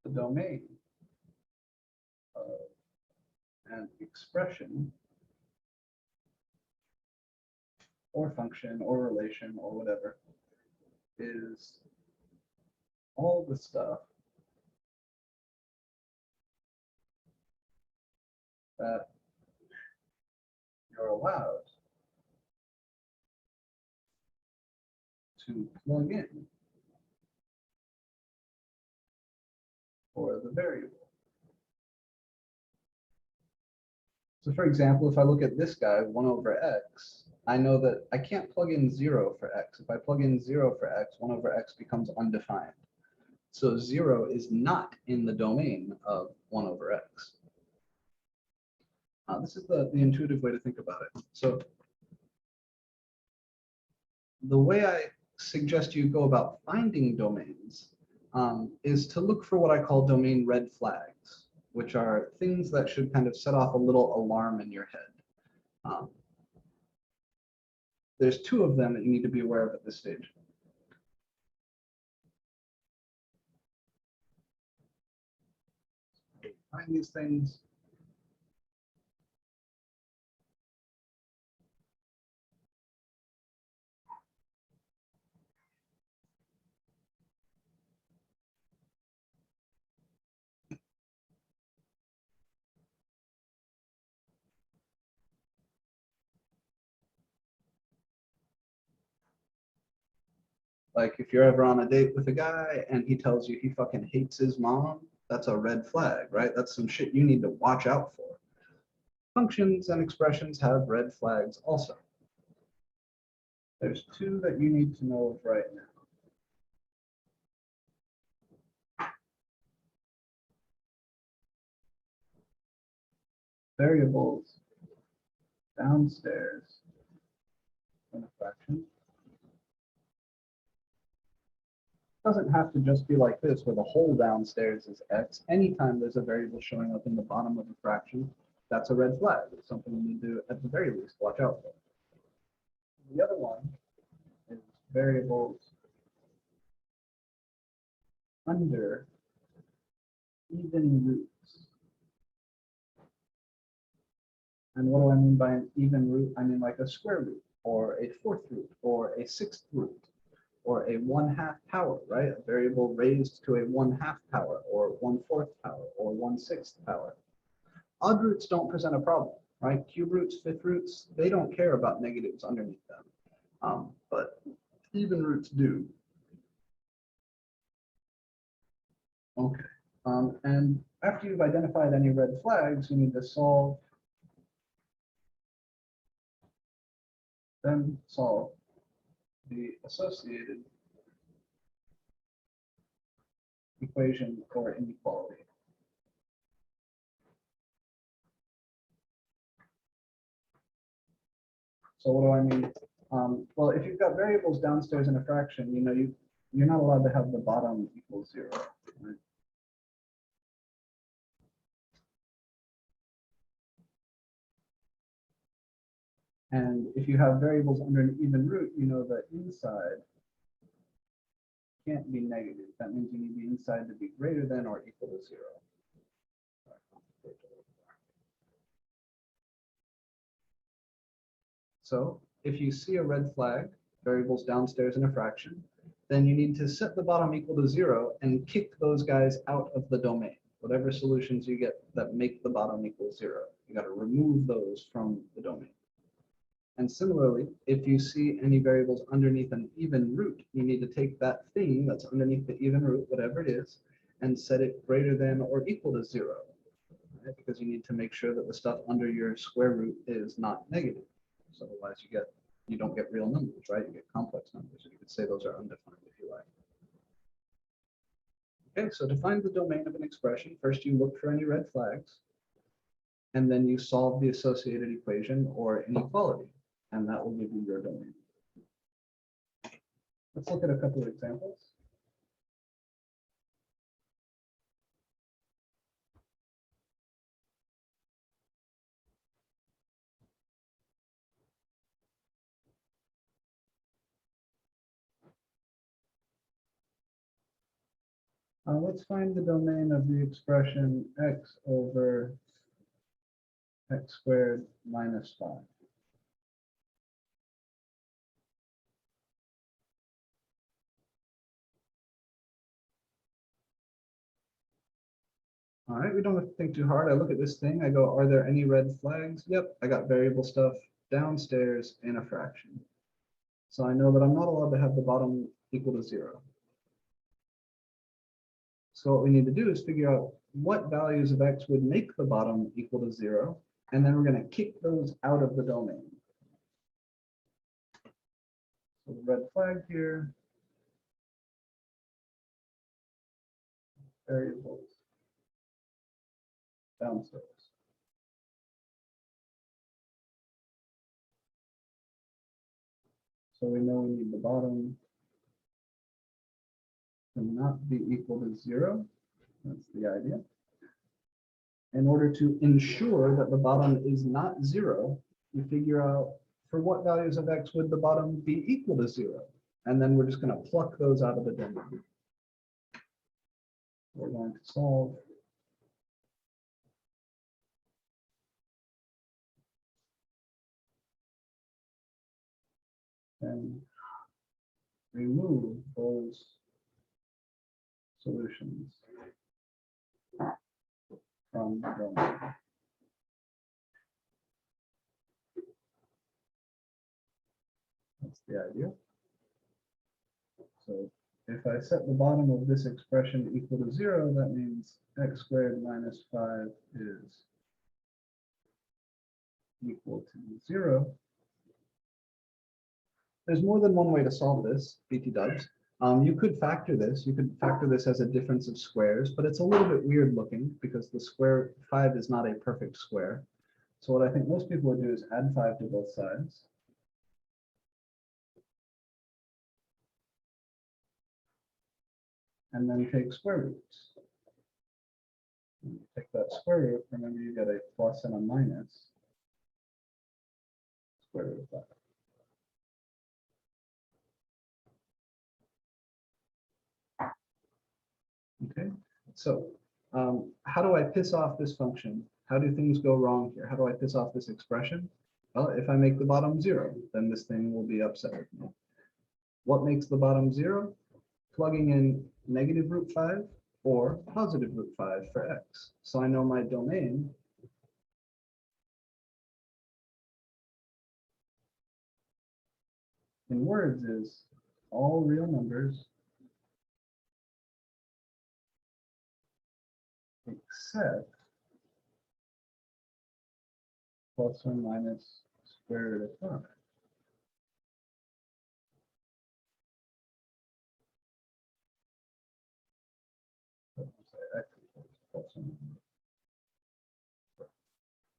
The domain of an expression or function or relation or whatever is all the stuff that you're allowed to plug in for the variable. So for example, if I look at this guy, 1 over x, I know that I can't plug in 0 for x. If I plug in 0 for x, 1 over x becomes undefined. So 0 is not in the domain of 1 over x. This is the intuitive way to think about it. So the way I suggest you go about finding domains is to look for what I call domain red flags, which are things that should kind of set off a little alarm in your head. There's 2 of them that you need to be aware of at this stage. find these things. Like if you're ever on a date with a guy and he tells you he fucking hates his mom, that's a red flag, right? That's some shit you need to watch out for. Functions and expressions have red flags also. There's two that you need to know of right now. Variables downstairs in a fraction. Doesn't have to just be like this where the whole downstairs is x. Anytime there's a variable showing up in the bottom of a fraction, that's a red flag. It's something we need to, at the very least, watch out for. The other one is variables under even roots. And what do I mean by an even root? I mean like a square root, or a fourth root, or a sixth root, or a 1/2 power, right? A variable raised to a 1/2 power, or 1/4 power, or 1/6 power. Odd roots don't present a problem, right? Cube roots, fifth roots, they don't care about negatives underneath them. But even roots do. Okay. And after you've identified any red flags, you need to solve the associated equation for inequality. So what do I mean? Well, if you've got variables downstairs in a fraction, you know, you're not allowed to have the bottom equal 0. Right? And if you have variables under an even root, you know that inside can't be negative. That means you need the inside to be greater than or equal to 0. So if you see a red flag, variables downstairs in a fraction, then you need to set the bottom equal to 0 and kick those guys out of the domain. Whatever solutions you get that make the bottom equal 0, you got to remove those from the domain. And similarly, if you see any variables underneath an even root, you need to take that thing that's underneath the even root, whatever it is, and set it greater than or equal to 0, right? Because you need to make sure that the stuff under your square root is not negative. So otherwise you don't get real numbers, right? You get complex numbers. You could say those are undefined if you like. Okay, so to find the domain of an expression, first you look for any red flags, and then you solve the associated equation or inequality, and that will give you your domain. Let's look at a couple of examples. Let's find the domain of the expression x over x squared minus 5. All right, we don't have to think too hard. I look at this thing, I go, are there any red flags? Yep, I got variable stuff downstairs in a fraction. So I know that I'm not allowed to have the bottom equal to 0. So what we need to do is figure out what values of x would make the bottom equal to 0, and then we're going to kick those out of the domain. So the red flag here, variables downstairs. So we know we need the bottom to not be equal to 0. That's the idea. In order to ensure that the bottom is not 0, we figure out for what values of x would the bottom be equal to 0. And then we're just going to pluck those out of the domain. We're going to solve then remove those solutions from the domain. That's the idea. So if I set the bottom of this expression equal to 0, that means x squared minus 5 is equal to 0. There's more than one way to solve this, BT dubs. You could factor this. You could factor this as a difference of squares, but it's a little bit weird looking because the square 5 is not a perfect square. So what I think most people would do is add 5 to both sides. And then take square roots. When you take that square root, remember you get a plus and a minus square root of 5. Okay, so how do I piss off this function? How do things go wrong here? How do I piss off this expression? Well, if I make the bottom 0, then this thing will be upset with me. What makes the bottom 0? Plugging in negative root 5 or positive root 5 for x. So I know my domain in words is all real numbers except plus or minus square root of 5.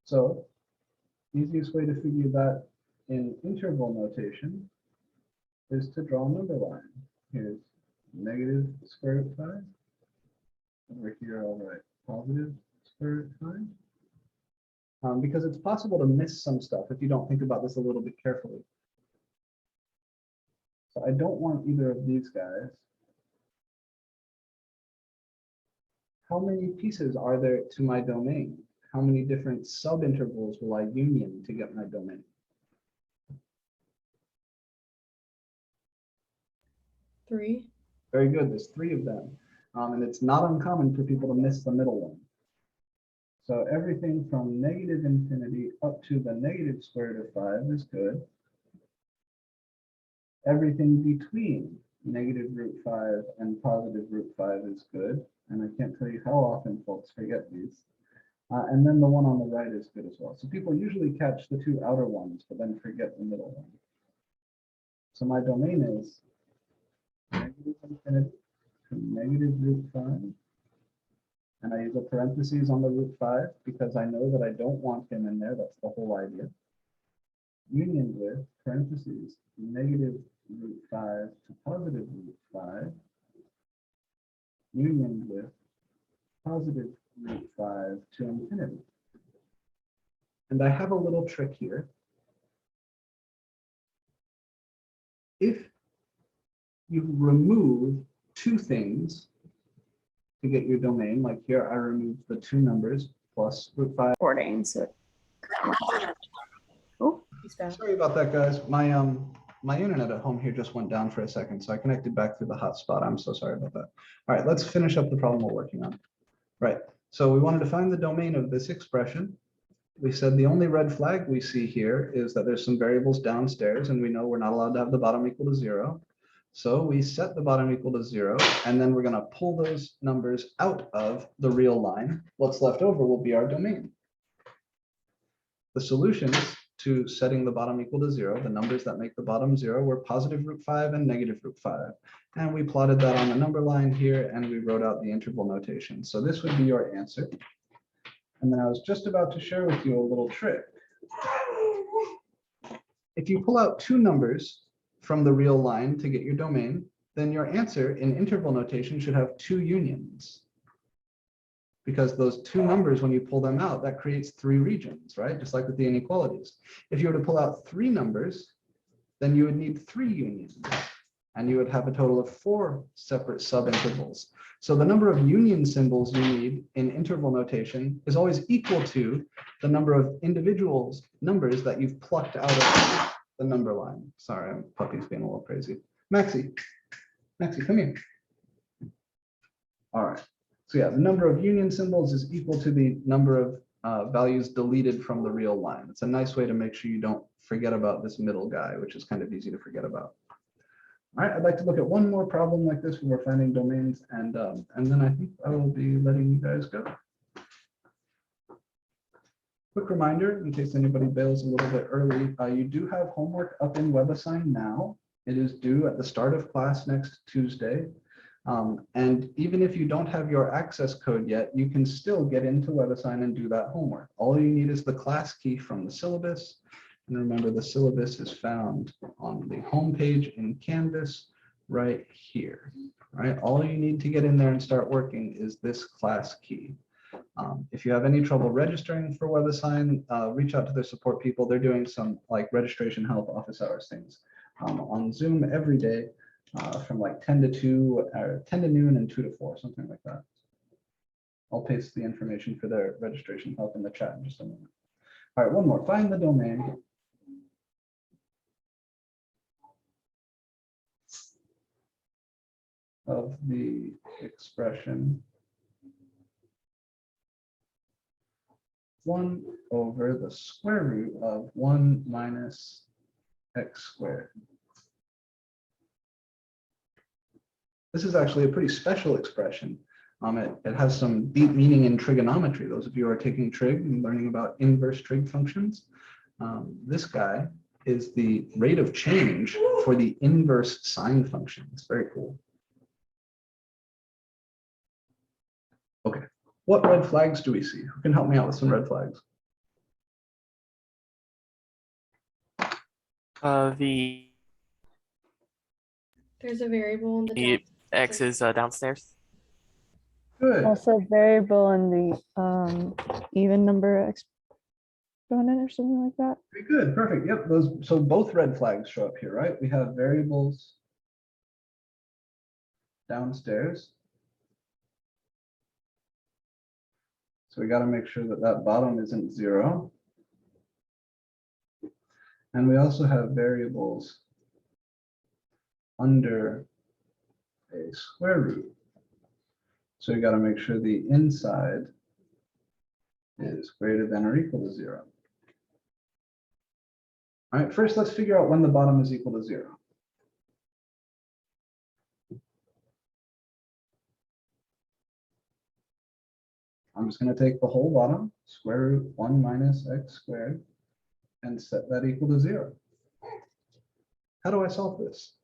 So, easiest way to figure that in interval notation is to draw a number line. Here's negative square root 5. Over here, I'll write positive square root 5. Because it's possible to miss some stuff if you don't think about this a little bit carefully. So I don't want either of these guys. How many pieces are there to my domain? How many different subintervals will I union to get my domain? Three. Very good, there's 3 of them. And it's not uncommon for people to miss the middle one. So everything from negative infinity up to the negative square root of 5 is good. Everything between negative root 5 and positive root 5 is good. And I can't tell you how often folks forget these. And then the one on the right is good as well. So people usually catch the 2 outer ones, but then forget the middle one. So my domain is negative infinity to negative root 5. And I use a parentheses on the root 5 because I know that I don't want him in there. That's the whole idea. Union with parentheses negative root 5 to positive root 5. Union with positive root 5 to infinity. And I have a little trick here. If you remove 2 things to get your domain, like here I removed the 2 numbers plus root 5. Recording, so He's back. Sorry about that, guys. My internet at home here just went down for a second, so I connected back through the hotspot. I'm so sorry about that. All right, let's finish up the problem we're working on. Right, so we wanted to find the domain of this expression. We said the only red flag we see here is that there's some variables downstairs, and we know we're not allowed to have the bottom equal to 0. So we set the bottom equal to 0, and then we're going to pull those numbers out of the real line. What's left over will be our domain. The solutions to setting the bottom equal to 0, the numbers that make the bottom 0, were positive root 5 and negative root 5. And we plotted that on the number line here, and we wrote out the interval notation. So this would be your answer. And then I was just about to share with you a little trick. If you pull out 2 numbers from the real line to get your domain, then your answer in interval notation should have 2 unions. Because those 2 numbers, when you pull them out, that creates 3 regions, right? Just like with the inequalities. If you were to pull out 3 numbers, then you would need 3 unions. And you would have a total of 4 separate subintervals. So the number of union symbols you need in interval notation is always equal to the number of individual numbers that you've plucked out of the number line. Sorry, puppy's being a little crazy. Maxie, come here. All right. So yeah, the number of union symbols is equal to the number of values deleted from the real line. It's a nice way to make sure you don't forget about this middle guy, which is kind of easy to forget about. All right, I'd like to look at one more problem like this where we're finding domains, and then I think I will be letting you guys go. Quick reminder, in case anybody bails a little bit early, you do have homework up in WebAssign now. It is due at the start of class next Tuesday. And even if you don't have your access code yet, you can still get into WebAssign and do that homework. All you need is the class key from the syllabus. And remember, the syllabus is found on the home page in Canvas right here. Right? All you need to get in there and start working is this class key. If you have any trouble registering for WebAssign, reach out to their support people. They're doing some like registration help office hours things on Zoom every day. From like 10 to 2 or 10 to noon and 2 to 4, something like that. I'll paste the information for their registration help in the chat in just a moment. All right, one more. Find the domain. Of the expression 1 over the square root of 1 minus x squared. This is actually a pretty special expression. It has some deep meaning in trigonometry. Those of you who are taking trig and learning about inverse trig functions, this guy is the rate of change for the inverse sine function. It's very cool. Okay, what red flags do we see? Who can help me out with some red flags? There's a variable in the The X is downstairs. Good. Also variable in the even number exponent or something like that. Very good. Perfect. Yep. So both red flags show up here, right? We have variables downstairs. So we got to make sure that that bottom isn't 0. And we also have variables under a square root. So you got to make sure the inside is greater than or equal to 0. All right, first let's figure out when the bottom is equal to 0. I'm just going to take the whole bottom, square root 1 minus x squared, and set that equal to 0. How do I solve this?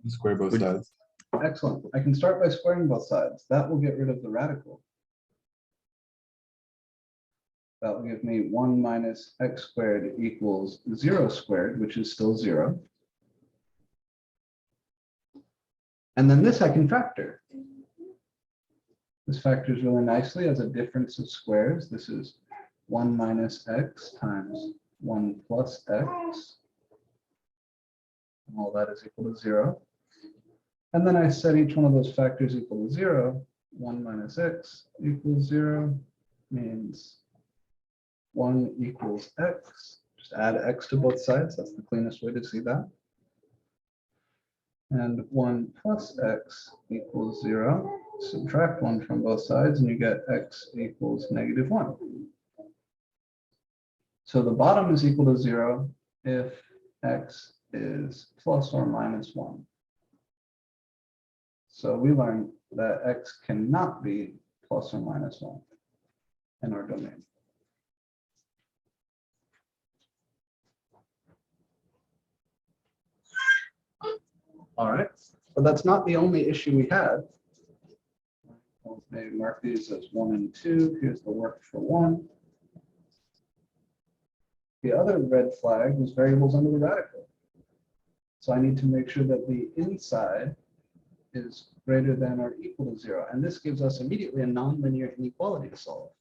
Square both sides. Excellent. I can start by squaring both sides. That will get rid of the radical. That will give me 1 minus x squared equals 0 squared, which is still 0. And then this I can factor. This factors really nicely as a difference of squares. This is 1 minus x times 1 plus x. And all that is equal to 0. And then I set each one of those factors equal to 0. 1 minus x equals 0 means 1 equals x. Just add x to both sides. That's the cleanest way to see that. And 1 plus x equals 0. Subtract 1 from both sides and you get x equals -1. So the bottom is equal to 0 if x is plus or minus 1. So we learned that x cannot be plus or minus 1 in our domain. All right, but that's not the only issue we had. I'll maybe mark these as 1 and 2. Here's the work for 1. The other red flag was variables under the radical. So I need to make sure that the inside is greater than or equal to 0. And this gives us immediately a nonlinear inequality to solve.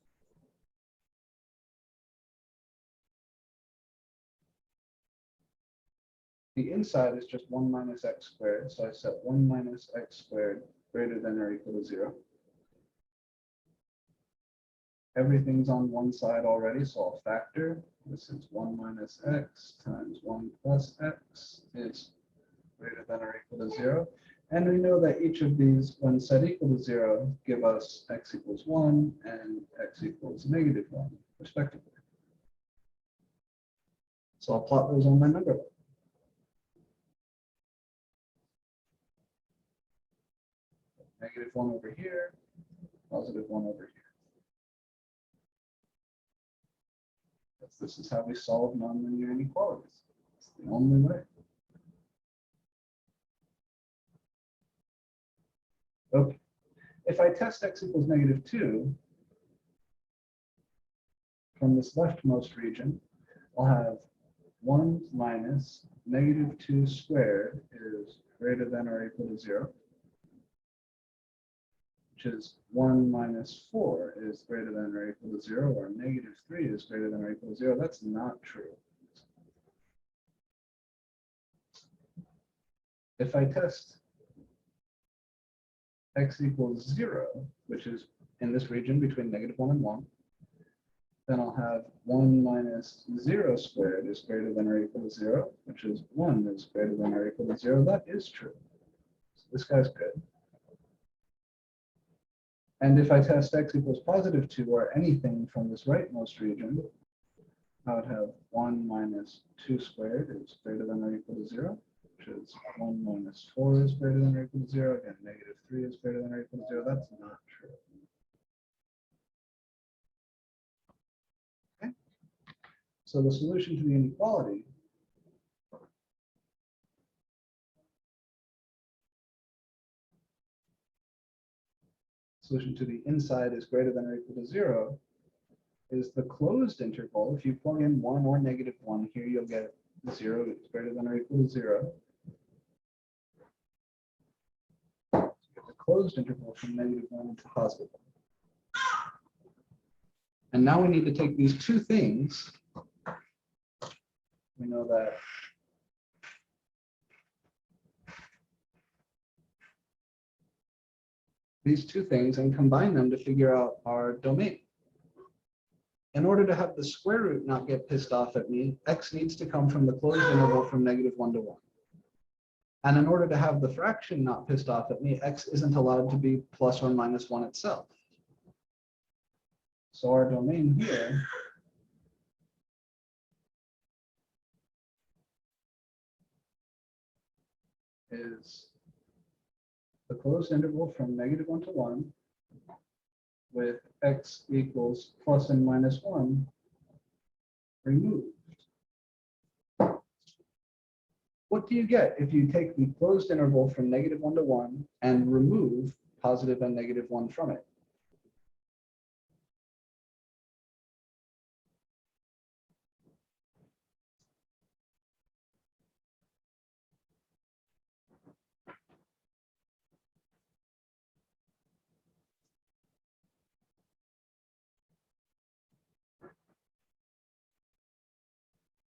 The inside is just 1 minus x squared. So I set 1 minus x squared greater than or equal to 0. everything's on one side already, so I'll factor. This is 1 minus x times 1 plus x is greater than or equal to 0. And we know that each of these, when set equal to 0, give us x equals 1 and x equals negative 1, respectively. So I'll plot those on my number line. Negative 1 over here, positive 1 over here. This is how we solve nonlinear inequalities. It's the only way. Okay. If I test x equals negative 2 from this leftmost region, I'll have 1 minus negative 2 squared is greater than or equal to 0, which is 1 minus 4 is greater than or equal to 0, or negative 3 is greater than or equal to 0. That's not true. If I test x equals 0, which is in this region between negative 1 and 1, then I'll have 1 minus 0 squared is greater than or equal to 0, which is 1 is greater than or equal to 0. That is true. So this guy's good. And if I test x equals positive 2 or anything from this rightmost region, I would have 1 minus 2 squared is greater than or equal to 0, which is 1 minus 4 is greater than or equal to 0. Again, negative 3 is greater than or equal to 0. That's not true. Okay. So the solution to the inequality solution to the inside is greater than or equal to 0 is the closed interval. If you plug in 1 or negative 1 here, you'll get 0 is greater than or equal to 0. Get the closed interval from negative 1 to positive 1. And now we need to take these two things. We know that these two things and combine them to figure out our domain. In order to have the square root not get pissed off at me, x needs to come from the closed interval from negative 1 to 1. And in order to have the fraction not pissed off at me, x isn't allowed to be plus or minus 1 itself. So our domain here is the closed interval from negative 1 to 1 with x equals plus and minus 1 removed. What do you get if you take the closed interval from negative 1 to 1 and remove positive and negative 1 from it?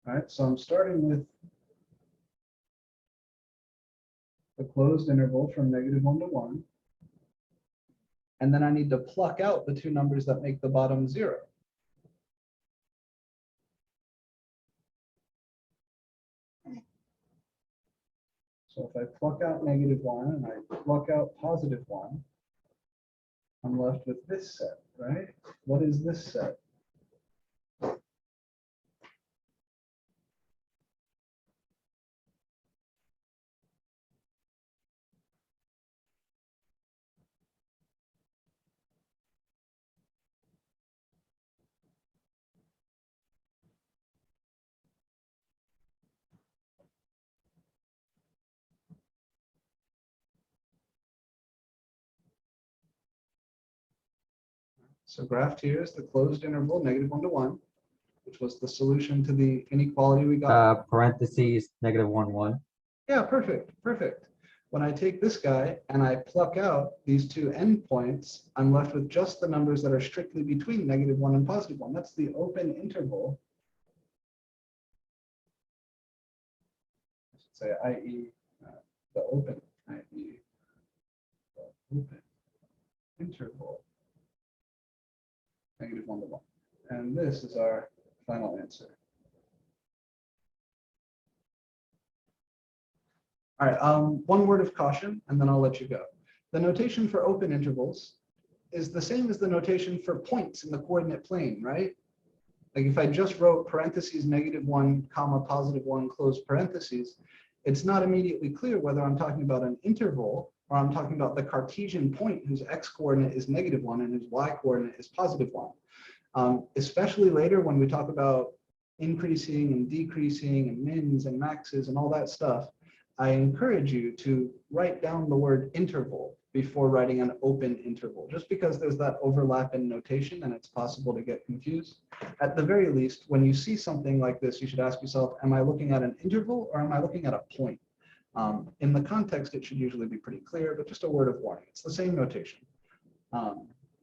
All right, so I'm starting with the closed interval from negative 1 to 1. And then I need to pluck out the two numbers that make the bottom 0. So if I pluck out negative 1 and I pluck out positive 1, I'm left with this set, right? What is this set? So graphed here is the closed interval, negative 1 to 1, which was the solution to the inequality we got. Parentheses, negative 1, 1. Yeah, perfect, perfect. When I take this guy and I pluck out these two endpoints, I'm left with just the numbers that are strictly between negative 1 and positive 1. That's the open interval. I should say, i.e., the open, i.e., the open interval negative 1 to 1. And this is our final answer. All right, one word of caution, and then I'll let you go. The notation for open intervals is the same as the notation for points in the coordinate plane, right? Like if I just wrote parentheses -1, comma, +1, close parentheses, it's not immediately clear whether I'm talking about an interval or I'm talking about the Cartesian point whose x coordinate is -1 and whose y coordinate is +1. Especially later when we talk about increasing and decreasing and mins and maxes and all that stuff, I encourage you to write down the word interval before writing an open interval, just because there's that overlap in notation and it's possible to get confused. At the very least, when you see something like this, you should ask yourself, am I looking at an interval or am I looking at a point? In the context, it should usually be pretty clear, but just a word of warning, it's the same notation.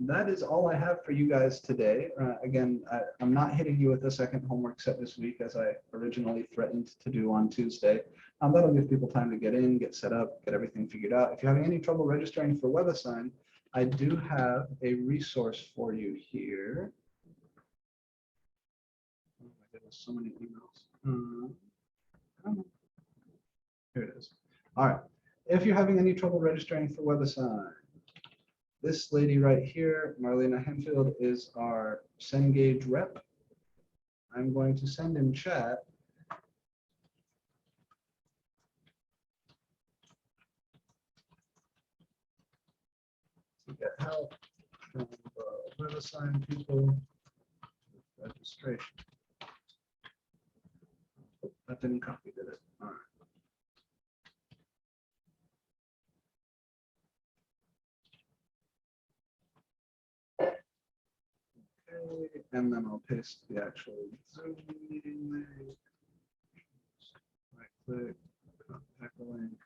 That is all I have for you guys today. Again, I'm not hitting you with a second homework set this week as I originally threatened to do on Tuesday. That'll give people time to get in, get set up, get everything figured out. If you're having any trouble registering for WebAssign, I do have a resource for you here. Oh my goodness, so many emails. Here it is. All right. If you're having any trouble registering for WebAssign, this lady right here, Marlena Henfield, is our Cengage rep. I'm going to send in chat to get help from the WebAssign people with registration. Oh, that didn't copy, did it? All right. And then I'll paste the actual Zoom meeting link. Right click, contact the link.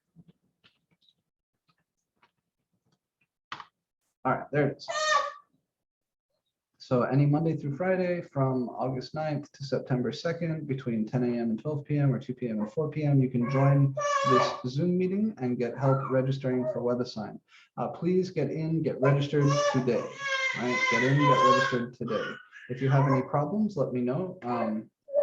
All right, there it is. So any Monday through Friday from August 9th to September 2nd between 10 a.m. and 12 p.m. or 2 p.m. and 4 p.m. you can join this Zoom meeting and get help registering for WebAssign. Please get in, get registered today. Right? Get in, get registered today. If you have any problems, let me know.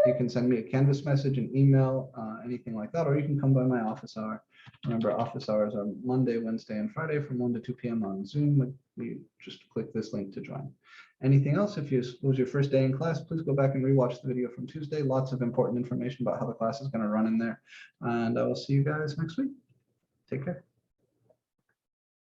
You can send me a Canvas message, an email, anything like that, or you can come by my office hour. Remember, office hours are Monday, Wednesday, and Friday from 1 to 2 p.m. on Zoom. You just click this link to join. Anything else? If it was your first day in class, please go back and rewatch the video from Tuesday. Lots of important information about how the class is going to run in there. And I will see you guys next week. Take care.